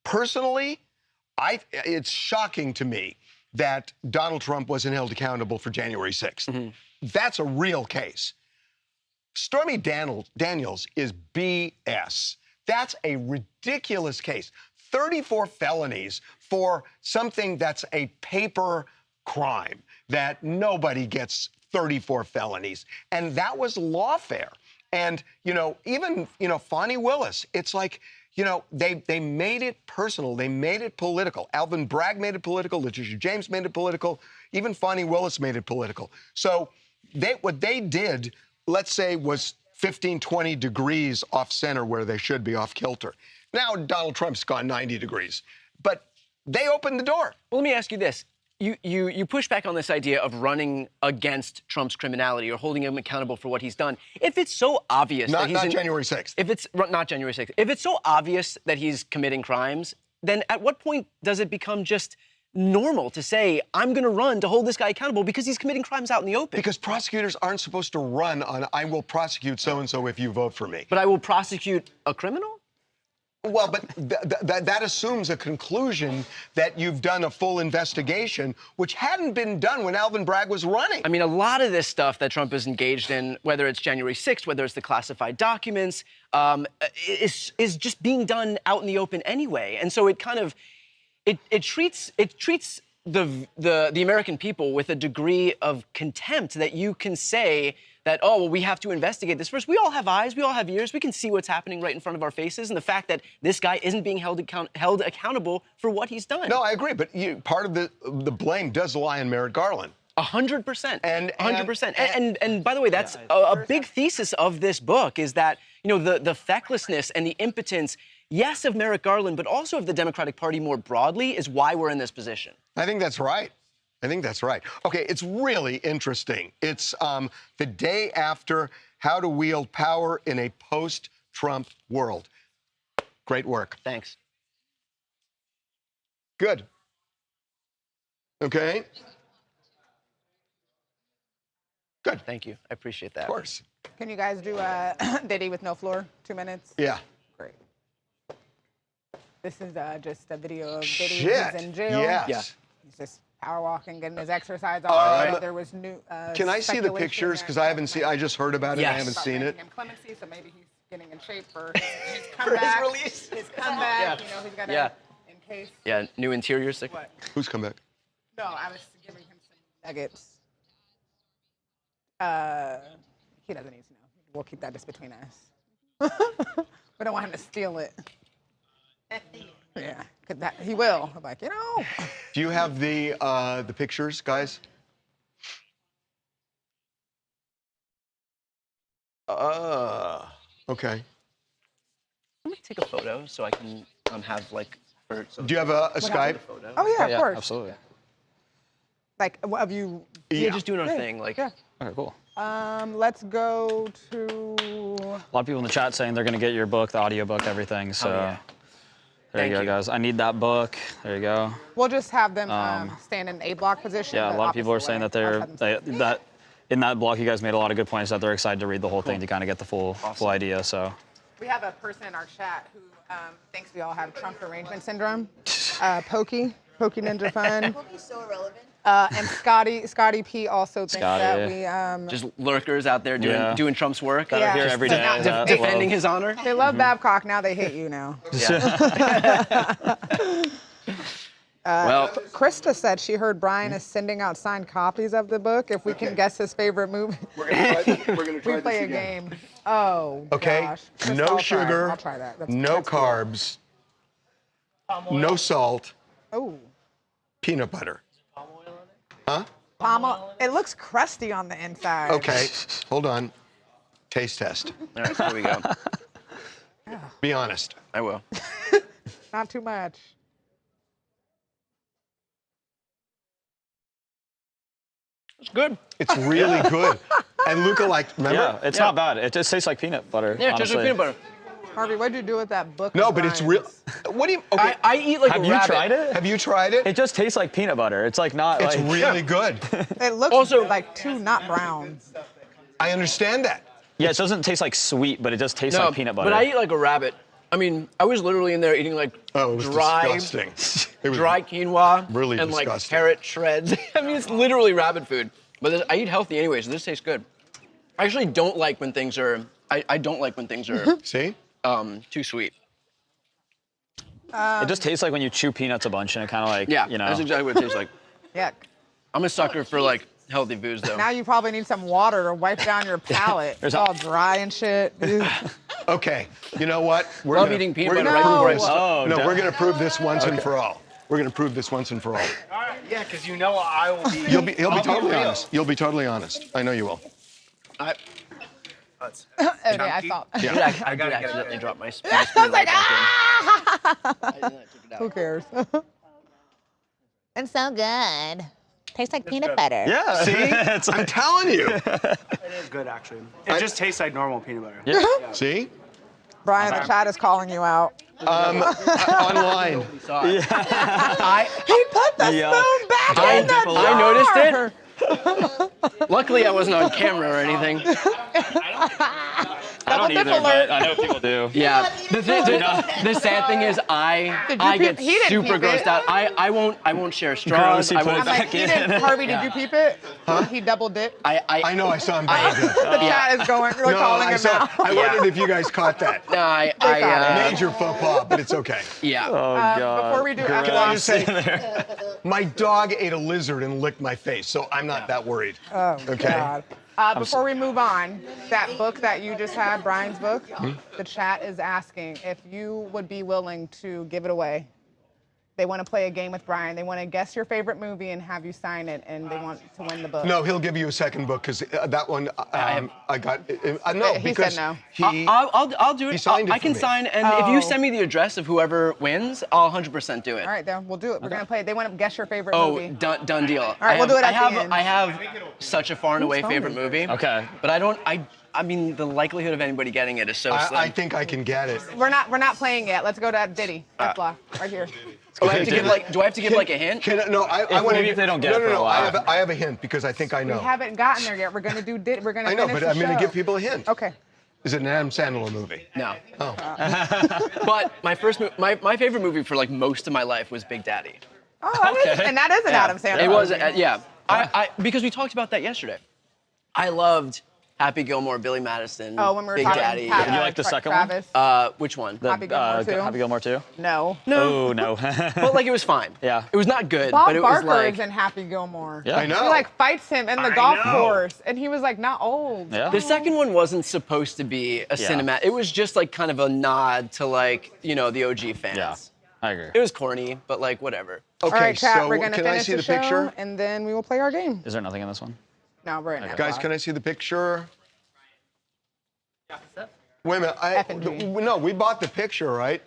personally, it's shocking to me that Donald Trump wasn't held accountable for January 6th. Mm-hmm. That's a real case. Stormy Daniels is BS. That's a ridiculous case. 34 felonies for something that's a paper crime, that nobody gets 34 felonies. And that was lawfare. And, even, Fonnie Willis, it's like, they made it personal. They made it political. Alvin Bragg made it political. Letitia James made it political. Even Fonnie Willis made it political. So what they did, let's say, was 15, 20 degrees off center where they should be, off kilter. Now Donald Trump's gone 90 degrees. But they opened the door. Well, let me ask you this. You push back on this idea of running against Trump's criminality or holding him accountable for what he's done. If it's so obvious that he's... Not January 6th. If it's not January 6th. If it's so obvious that he's committing crimes, then at what point does it become just normal to say, I'm going to run to hold this guy accountable because he's committing crimes out in the open? Because prosecutors aren't supposed to run on, I will prosecute so-and-so if you vote for me. But I will prosecute a criminal? Well, but that assumes a conclusion that you've done a full investigation, which hadn't been done when Alvin Bragg was running. I mean, a lot of this stuff that Trump is engaged in, whether it's January 6th, whether it's the classified documents, is just being done out in the open anyway. And so it kind of, it treats the American people with a degree of contempt that you can say that, oh, well, we have to investigate this first. We all have eyes, we all have ears, we can see what's happening right in front of our faces, and the fact that this guy isn't being held accountable for what he's done. No, I agree, but part of the blame does lie on Merrick Garland. 100%. 100%. And by the way, that's a big thesis of this book, is that, the fecklessness and the impotence, yes, of Merrick Garland, but also of the Democratic Party more broadly, is why we're in this position. I think that's right. Okay, it's really interesting. It's the day after How to Wield Power in a Post-Trump World. Great work. Thanks. Good. Okay. Good. Thank you. I appreciate that. Of course. Can you guys do Diddy with no floor? 2 minutes? Yeah. Great. This is just a video of Diddy. Shit. He's in jail. Yes. Yeah. He's just power walking, getting his exercise on. Right. There was new. Can I see the pictures? Because I haven't seen. I just heard about it. Yes. I haven't seen it. Him clemency, so maybe he's getting in shape for his comeback. For his release. His comeback. Yeah. He's got in case. Yeah, new interior. What? Who's come back? No, I was giving him some nuggets. He doesn't need to know. We'll keep that just between us. We don't want him to steal it. Yeah, cause he will. I'm like, Do you have the pictures, guys? Okay. Let me take a photo so I can have like. Do you have a Skype? Oh yeah, of course. Absolutely. Like, of you? Yeah, just doing our thing. Like. Yeah. Okay, cool. Let's go to. A lot of people in the chat saying they're going to get your book, the audiobook, everything. So there you go, guys. I need that book. There you go. We'll just have them stand in a block position. Yeah, a lot of people are saying that that in that block you guys made a lot of good points that they're excited to read the whole thing to kind of get the full idea. So. We have a person in our chat who thinks we all have Trump derangement syndrome. Pokey Ninja Fun. Pokey's so irrelevant. And Scotty P also thinks that we just lurkers out there doing Trump's work out here every day, defending his honor. They love Babcock, now they hate you now. Well, Krista said she heard Brian is sending out signed copies of the book. If we can guess his favorite movie, we're gonna try we play a game. Oh, okay. Gosh. No sugar. I'll try that. No carbs. No salt. Oh. Peanut butter. Huh? Palm oil. It looks crusty on the inside. Okay, hold on. Taste test. All right, here we go. Be honest. I will. Not too much. It's good. It's really good. And Luca remember? Yeah, it's not bad. It just tastes like peanut butter. Yeah, it tastes like peanut butter. Harvey, what'd you do with that book? No, but it's real. What do you? Okay. I eat like Have a you rabbit. tried it? Have you tried it? It just tastes like peanut butter. It's like not. It's like, really good. It looks also like two nut browns. I understand that. Yeah, it doesn't taste like sweet, but it just tastes like peanut butter. But I eat like a rabbit. I mean, I was literally in there eating like dry quinoa really and like disgusting. carrot shreds. I mean, it's literally rabbit food. But I eat healthy anyway, so this tastes good. I actually don't like when things are. I don't like when things are. See? Too sweet. It just tastes like when you chew peanuts a bunch and it kind of like, that's exactly what it tastes like. Yuck. I'm a sucker for like healthy booze though. Now you probably need some water to wipe down your palate. It's all dry and shit. Okay, you know what? Love eating peanut butter right before I start. No, we're going to prove this once and for all. We're going to prove this once and for all. Yeah, because you know I will be. He'll be totally honest. You'll be totally honest. I know you will. Okay, I thought. Yeah. I did accidentally drop my spoon. I was like, ah! Who cares? It's so good. Tastes like peanut butter. Yeah. See? I'm telling you. It is good, actually. It just tastes like normal peanut butter. Yeah. See? Brian, the chat is calling you out. Online. He put the spoon back in the jar. I noticed it. Luckily, I wasn't on camera or anything. I don't either, but I know people do. Yeah. The sad thing is, I get super grossed out. I won't share straws. Gross, he put it I'm like, back he in. didn't. Harvey, did you peep it? Huh? He double dipped. I know, I saw him double dip. The chat is going, they're calling him out. I wondered if you guys caught that. No, I Major faux pas, but it's okay. Yeah. Oh, God. Before we do Can I just say, my dog ate a lizard and licked my face, so I'm not that worried. Oh, Okay. God. Before we move on, that book that you just had, Brian's book, the chat is asking if you would be willing to give it away. They want to play a game with Brian. They want to guess your favorite movie and have you sign it, and they want to win the book. No, he'll give you a second book because that one I got. No, He because said no. I'll do it. He signed it I can for me. sign, and if you send me the address of whoever wins, I'll 100% do it. All right, then we'll do it. We're gonna play. They want to guess your favorite Oh, movie. done deal. All right, we'll do it at the end. I have such a far and away favorite movie. Okay. But I mean, the likelihood of anybody getting it is so slim. I think I can get it. We're not playing yet. Let's go to Diddy. F block right here. Do I have to give like a hint? I want maybe if they don't get it for a while. I have a hint because I think I know. We haven't gotten there yet. We're gonna do Diddy. We're gonna. I know, finish but the I'm going to show. give people a hint. Okay. Is it an Adam Sandler movie? No. Oh. But my favorite movie for like most of my life was Big Daddy. Oh, that is an Adam Sandler. It was, movie. yeah. I because we talked about that yesterday. I loved Happy Gilmore, Billy Madison, Oh, when we were Big talking Daddy. Did you like the second Travis? one? Which one? Happy Gilmore 2? Happy Gilmore 2? No. Oh, no. But like it was fine. Yeah. It was not good, Bob but it was Barker like. is in Happy Gilmore. Yeah. I know. He like fights him in the golf course, and he was like not old. Yeah. The second one wasn't supposed to be a cinematic. It was just like kind of a nod to like, the OG fans. Yeah, I agree. It was corny, but like whatever. Okay, All right, chat, so we're gonna can I finish see the the show, picture? and then we will play our game. Is there nothing in this one? No, we're in F Guys, block. can I see the picture? Wait a minute. F and G. No, we bought the picture, right?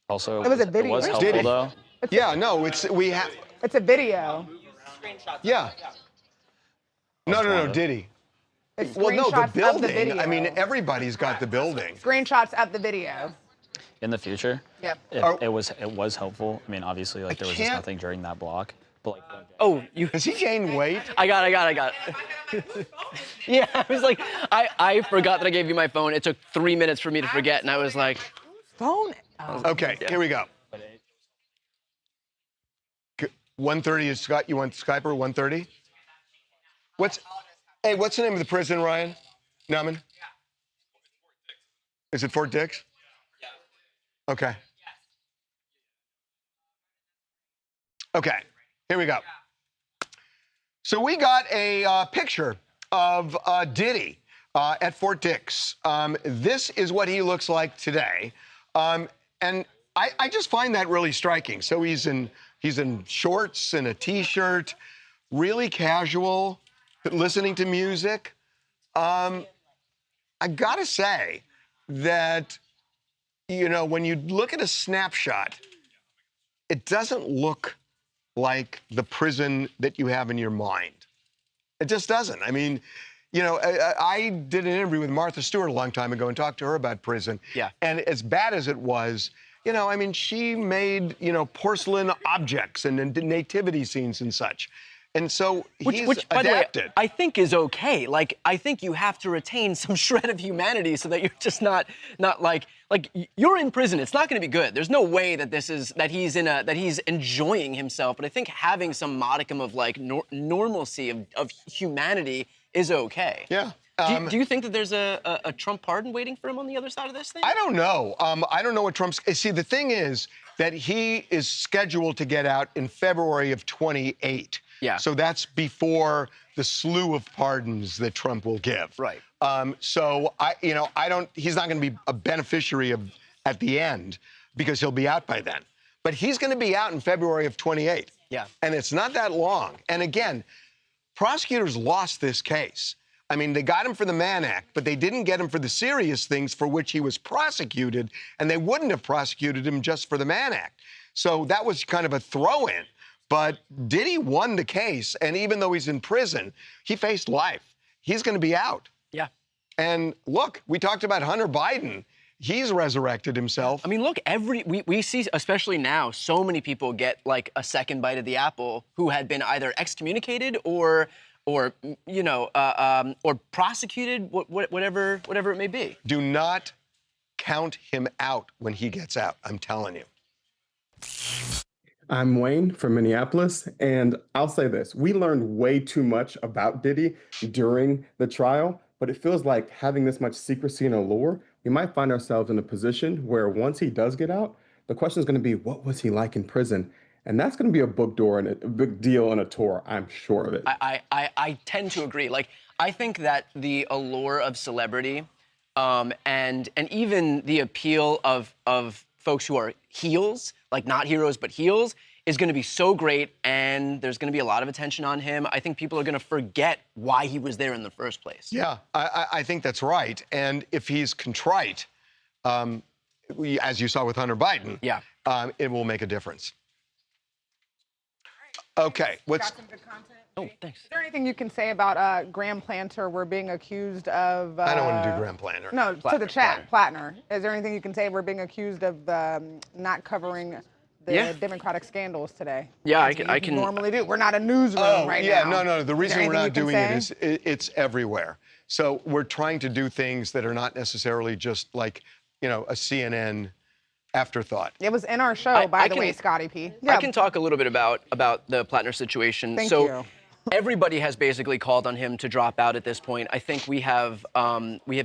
Also, It was a video. It was Did helpful, it? though. Yeah, no, we have. It's a video. Yeah. No, Diddy. It's Well, no, the screenshots of the building. video. I mean, everybody's got the building. Screenshots of the video. In the future, Yep. it was helpful. I mean, obviously, like there was just can't- nothing during that block, but like. Oh, you. Has he gained weight? I got it. Yeah, I was like, I forgot that I gave you my phone. It took 3 minutes for me to forget, and I was like, Phone. Okay, here we go. 1:30 is Scott. You want Skype or 1:30? What's the name of the prison, Ryan? Nauman? Is it Fort Dix? Yeah. Okay. Okay, here we go. So we got a picture of Diddy at Fort Dix. This is what he looks like today. And I just find that really striking. So he's in shorts and a t-shirt, really casual, listening to music. I gotta say that, when you look at a snapshot, it doesn't look like the prison that you have in your mind. It just doesn't. I mean, I did an interview with Martha Stewart a long time ago and talked to her about prison. Yeah. And as bad as it was, she made, porcelain objects and nativity scenes and such. And so he's which by adapted. the way, I think is okay. Like, I think you have to retain some shred of humanity so that you're just not like you're in prison. It's not going to be good. There's no way that he's enjoying himself. But I think having some modicum of like normalcy of humanity is okay. Yeah. Do you think that there's a Trump pardon waiting for him on the other side of this thing? I don't know. I don't know what Trump's. See, the thing is that he is scheduled to get out in February of 28. Yeah. So that's before the slew of pardons that Trump will give. Right. So he's not going to be a beneficiary of at the end because he'll be out by then. But he's going to be out in February of 28. Yeah. And it's not that long. And again, prosecutors lost this case. I mean, they got him for the Mann Act, but they didn't get him for the serious things for which he was prosecuted, and they wouldn't have prosecuted him just for the Mann Act. So that was kind of a throw-in. But Diddy won the case, and even though he's in prison, he faced life. He's going to be out. Yeah. And look, we talked about Hunter Biden. He's resurrected himself. I mean, look, we see, especially now, so many people get like a second bite of the apple who had been either excommunicated or prosecuted, whatever it may be. Do not count him out when he gets out, I'm telling you. I'm Wayne from Minneapolis, and I'll say this. We learned way too much about Diddy during the trial, but it feels like having this much secrecy and allure, we might find ourselves in a position where once he does get out, the question is going to be, what was he like in prison? And that's going to be a big deal on a tour, I'm sure of it. I tend to agree. Like, I think that the allure of celebrity and even the appeal of folks who are heels, like not heroes but heels, is going to be so great, and there's going to be a lot of attention on him. I think people are going to forget why he was there in the first place. Yeah, I think that's right. And if he's contrite, as you saw with Hunter Biden, yeah, it will make a difference. Okay, what's... Got some good content. Oh, thanks. Is there anything you can say about Graham Planter? We're being accused of... I don't want to do Graham Planter. No, to the chat, Plattner. Is there anything you can say? We're being accused of not covering the Democratic scandals today. Yeah, I can normally do. We're not a newsroom right now. No. The reason we're not doing it is it's everywhere. So we're trying to do things that are not necessarily just like, a CNN afterthought. It was in our show, by the way, Scotty P. Yeah. I can talk a little bit about the Plattner situation. Thank you. Everybody has basically called on him to drop out at this point. I think we have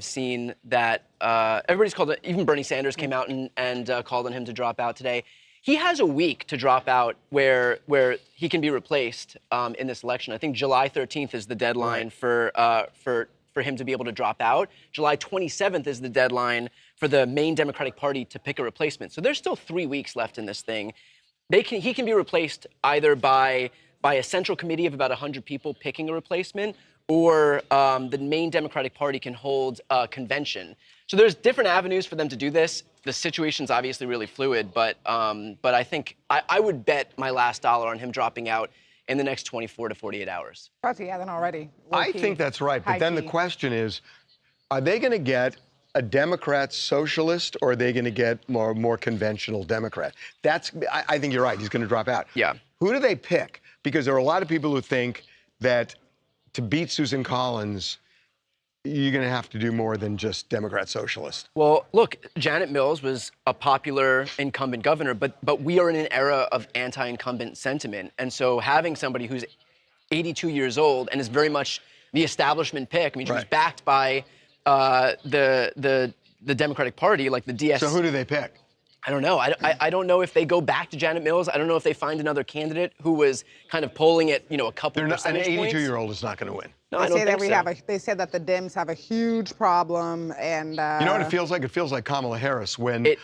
seen that everybody's called it. Even Bernie Sanders came out and called on him to drop out today. He has a week to drop out where he can be replaced in this election. I think July 13th is the deadline for him to be able to drop out. July 27th is the deadline for the main Democratic Party to pick a replacement. So there's still 3 weeks left in this thing. He can be replaced either by a central committee of about 100 people picking a replacement, or the main Democratic Party can hold a convention. So there's different avenues for them to do this. The situation's obviously really fluid, but I think I would bet my last dollar on him dropping out in the next 24 to 48 hours. Probably hasn't already. I think that's right, but then the question is, are they going to get a Democrat socialist, or are they going to get more conventional Democrat? I think you're right. He's going to drop out. Yeah. Who do they pick? Because there are a lot of people who think that to beat Susan Collins, you're going to have to do more than just Democrat socialist. Well, look, Janet Mills was a popular incumbent governor, but we are in an era of anti-incumbent sentiment. And so having somebody who's 82 years old and is very much the establishment pick, I mean, she was backed by the Democratic Party, like the DS. So who do they pick? I don't know. I don't know if they go back to Janet Mills. I don't know if they find another candidate who was kind of polling at, a couple percentage points. An 82-year-old is not going to win. No, I don't think so. They said that the Dems have a huge problem, and you know what it feels like? It feels like Kamala Harris when the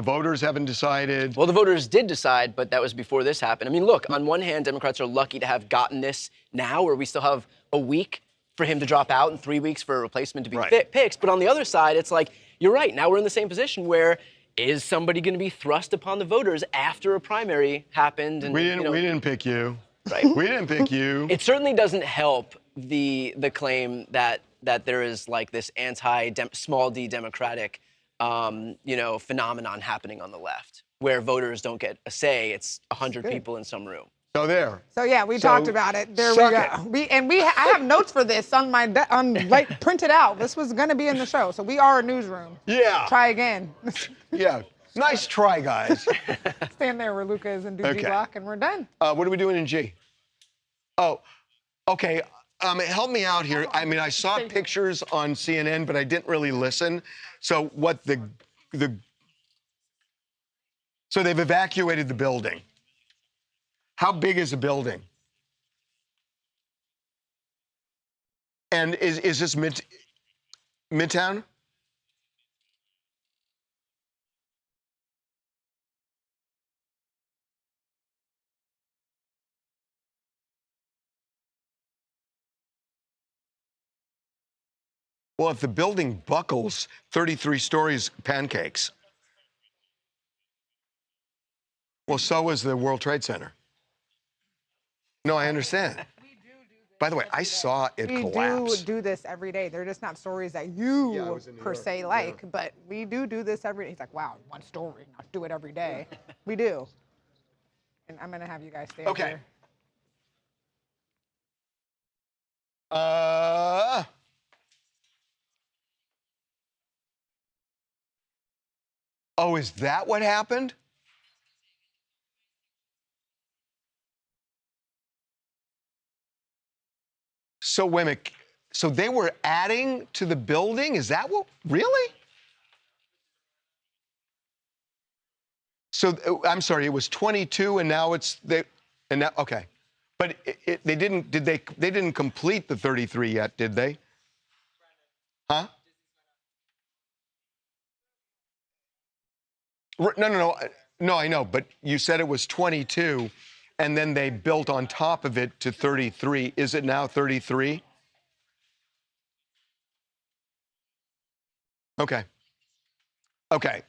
voters haven't decided. Well, the voters did decide, but that was before this happened. I mean, look, on one hand, Democrats are lucky to have gotten this now, where we still have a week for him to drop out and 3 weeks for a replacement to be picked. But on the other side, it's like, you're right. Now we're in the same position where is somebody going to be thrust upon the voters after a primary happened? And we didn't pick you. Right. We didn't pick you. It certainly doesn't help the claim that there is like this small d Democratic phenomenon happening on the left, where voters don't get a say. It's 100 people in some room. So there. So yeah, we talked about it. There we go. I have notes for this on my printed out. This was going to be in the show. So we are a newsroom. Yeah. Try again. Yeah. Nice try, guys. Stand there where Luca is and do G block, and we're done. What are we doing in G? Oh, okay. Help me out here. I mean, I saw pictures on CNN, but I didn't really listen. So so they've evacuated the building. How big is the building? And is this Midtown? Well, if the building buckles, 33 stories, pancakes. Well, so is the World Trade Center. No, I understand. By the way, I saw it collapse. We do this every day. They're just not stories that you per se like, but we do this every day. He's like, wow, one story, not do it every day. We do. And I'm gonna have you guys stay up here. Oh, is that what happened? So wait a minute. So they were adding to the building? Is that what? Really? So I'm sorry. It was 22, and now it's okay. But they didn't. They didn't complete the 33 yet, did they? Huh? No, I know. But you said it was 22, and then they built on top of it to 33. Is it now 33? Okay. Okay.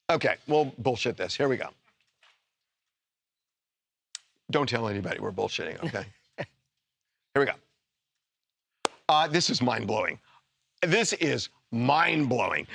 Okay. We'll bullshit this. Here we go. Don't tell anybody we're bullshitting, okay? Here we go. This is mind-blowing. This is mind-blowing.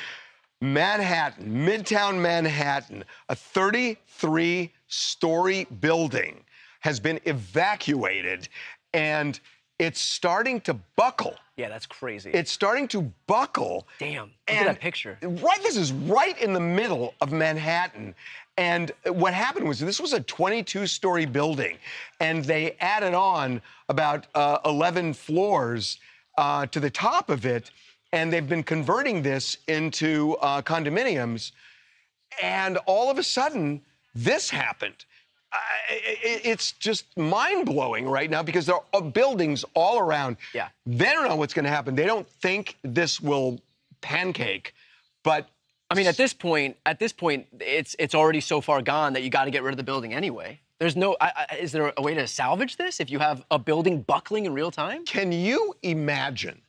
Manhattan, Midtown Manhattan, a 33-story building has been evacuated, and it's starting to buckle. Yeah, that's crazy. It's starting to buckle. Damn, look at that picture. Right, this is right in the middle of Manhattan. And what happened was this was a 22-story building, and they added on about 11 floors to the top of it, and they've been converting this into condominiums. And all of a sudden, this happened. It's just mind-blowing right now because there are buildings all around. Yeah. They don't know what's going to happen. They don't think this will pancake, but I mean, at this point, it's already so far gone that you got to get rid of the building anyway. There's no. Is there a way to salvage this if you have a building buckling in real time? Can you imagine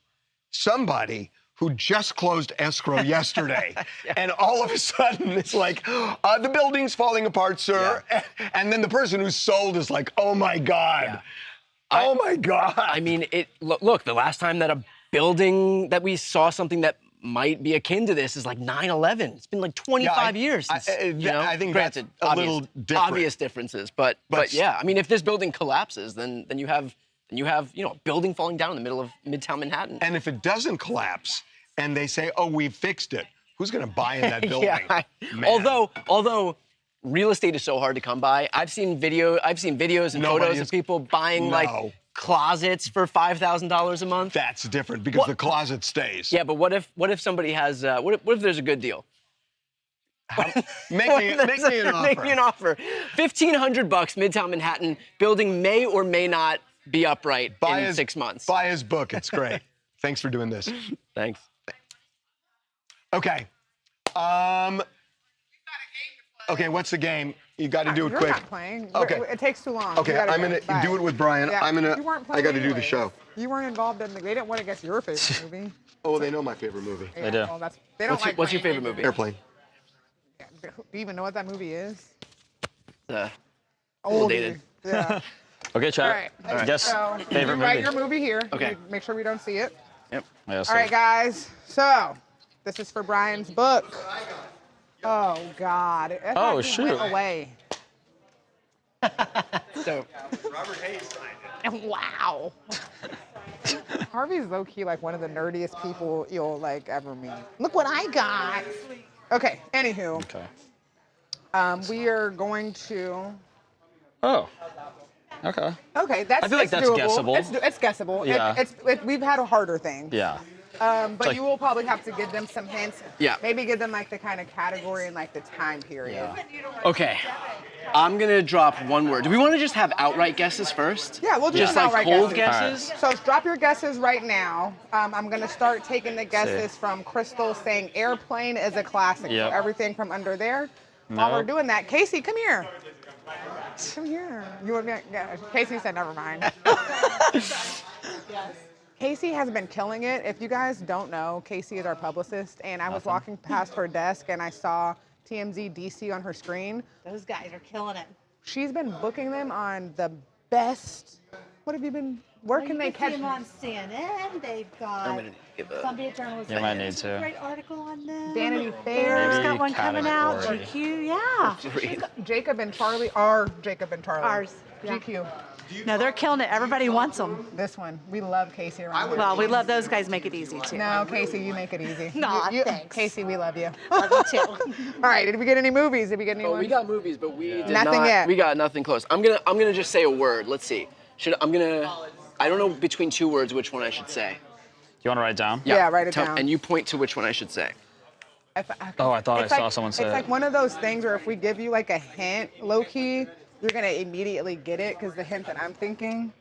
somebody who just closed escrow yesterday, and all of a sudden it's like, the building's falling apart, sir. Yeah. And then the person who sold is like, oh my God. Yeah. Oh my God. I mean, look, the last time that a building that we saw something that might be akin to this is like 9/11. It's been like 25 years since, I think granted, that's a little different. Obvious differences, but yeah, I mean, if this building collapses, then you have a building falling down in the middle of Midtown Manhattan. And if it doesn't collapse, and they say, oh, we fixed it, who's going to buy in that building? Although real estate is so hard to come by, I've seen videos and photos of people buying like closets for $5,000 a month. That's different because the closet stays. Yeah, but what if somebody has what if there's a good deal? Make me an offer. Make me an offer. $1,500, Midtown Manhattan. Building may or may not be upright in 6 months. Buy his book. It's great. Thanks for doing this. Thanks. Okay. Okay, what's the game? You got to do it quick. You're not playing. Okay. It takes too long. Okay, I'm going to do it with Brian. Yeah. I got to do the show. You weren't involved in they didn't want to guess your favorite movie. Oh, they know my favorite movie. Yeah, they do. Well, they don't what's your favorite movie? Airplane. Yeah. Do you even know what that movie is? Old dated. Yeah. Okay, chat. All right. Guess favorite movie. Write your movie here. Okay. Make sure we don't see it. Yep. Yeah, all right, guys. So, this is for Brian's book. Oh God. Oh shoot. Went away. So. Robert Hayes signed it. Wow. Harvey's low key like one of the nerdiest people you'll like ever meet. Look what I got. Okay. Anywho. Okay. We are going to. Oh. Okay. Okay, that's. I feel like that's doable. guessable. It's guessable. Yeah. We've had a harder thing. Yeah. But like, you will probably have to give them some hints. Yeah. Maybe give them like the kind of category and like the time period. Yeah. Okay. I'm gonna drop one word. Do we want to just have outright guesses first? Yeah, we'll just do like outright cold guesses. So drop your guesses right now. I'm gonna start taking the guesses from Crystal saying airplane is a classic. Yep. So everything from under there. While we're Nope. doing that, Casey, come here. Come here. You want me? Yeah. Casey said, never mind. Casey has been killing it. If you guys don't know, Casey is our publicist, and I was walking past her desk and I saw TMZ DC on her screen. Those guys are killing it. She's been booking them on the best. What have you been? Where can they catch them on CNN? They've got Columbia Journalism. You might need to. Great article on them. Vanity Fair's Maybe got one coming out. category. GQ, yeah. Jacob and Charlie are Jacob and Charlie. Ours. Yeah. GQ. No, they're killing it. Everybody wants them. This one. We love Casey around here. Well, we love those guys. Make it easy too. No, Casey, you make it easy. No, thanks. Casey, we love you. Love you too. All right, did we get any movies? Did we get any ones? We got movies, but we did Nothing not. yet. We got nothing close. I'm gonna just say a word. Let's see. I don't know between two words which one I should say. You want to write it down? Yeah, write it down. And you point to which one I should say. Oh, I thought I It's saw like- someone say It's it. like one of those things where if we give you like a hint, low key, you're gonna immediately get it because the hint that I'm thinking.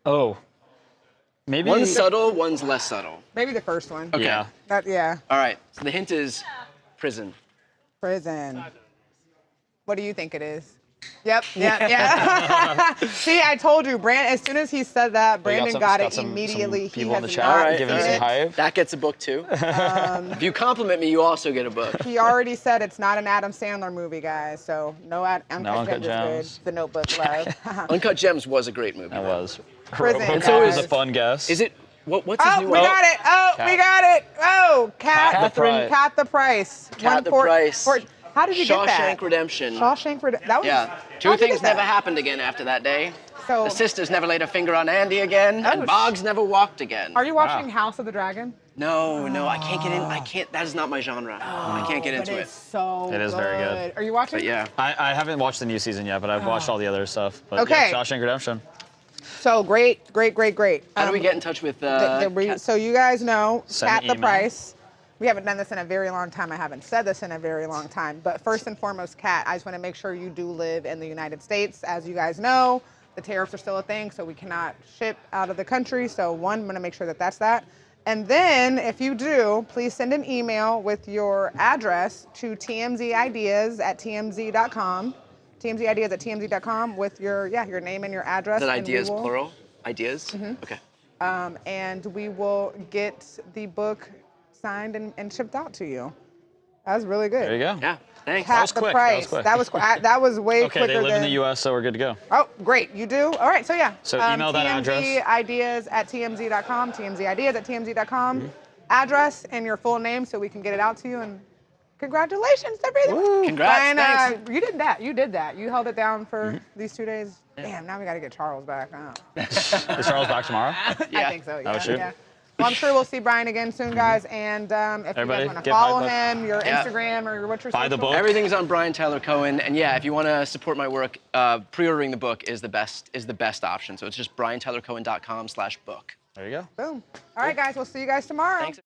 Oh. Maybe. One's subtle, one's less subtle. Maybe the first one. Okay. Yeah. Yeah. All right. So the hint is prison. Prison. What do you think it is? Yep. Yeah. See, I told you, As soon as he said that, Brandon got it immediately. People in the has chat not giving seen some it. hype. That gets a book too. If you compliment me, you also get a book. He already said it's not an Adam Sandler movie, guys. So no Uncut Gems is good. The Notebook, love. Uncut Gems was a great movie. That was. Prison, It's always a fun guess. Is it? What's his Oh, new we got it. Oh, Cat. we got it. Oh, Cat the Price. Cat the Price. How did you get that? Shawshank Redemption. Shawshank Redemption. That was. Yeah. Two how'd you things get that? never happened again after that day. So the sisters never laid a finger on Andy again, and Boggs never walked again. Are you watching House of the Dragon? No, I can't get in. I can't. That is not my genre. I can't get into but it. It's so It is very good. Are you watching? But yeah. I haven't watched the new season yet, but I've watched all the other stuff. But Okay. yeah, Shawshank Redemption. So great. How do we get in touch with? So you guys know Send Cat an the email. Price. We haven't done this in a very long time. I haven't said this in a very long time. But first and foremost, Kat, I just want to make sure you do live in the United States. As you guys know, the tariffs are still a thing, so we cannot ship out of the country. So one, I'm going to make sure that that's that. And then if you do, please send an email with your address to tmzideas@tmz.com. tmzideas@tmz.com with your name and your address. Is that and we ideas will- plural? Ideas? Mhm. Okay. And we will get the book signed and shipped out to you. That was really good. There you go. Yeah, thanks. Cat That was the quick. Price. That was quick. That was way Okay, quicker they live than. in the U.S., so we're good to go. Oh, great. You do? All right. So yeah. So email that address. tmzideas@tmz.com. tmzideas@tmz.com. Address and your full name so we can get it out to you. And congratulations, everything. Congrats, Brian, thanks. you did that. You did that. You held it down for these 2 days. Damn. Now we got to get Charles back. Oh. Is Charles back tomorrow? I think so. Yeah. Oh, shoot. Yeah. Well, I'm sure we'll see Brian again soon, guys. And if Everybody, you guys want to get follow my book. him, your Yeah. Instagram or what's your Buy the social? book. Everything's on Brian Tyler Cohen, and yeah, if you want to support my work, pre-ordering the book is the best option. So it's just briantylercohen.com/book. There you go. Boom. All right, guys. We'll see you guys tomorrow. Thanks.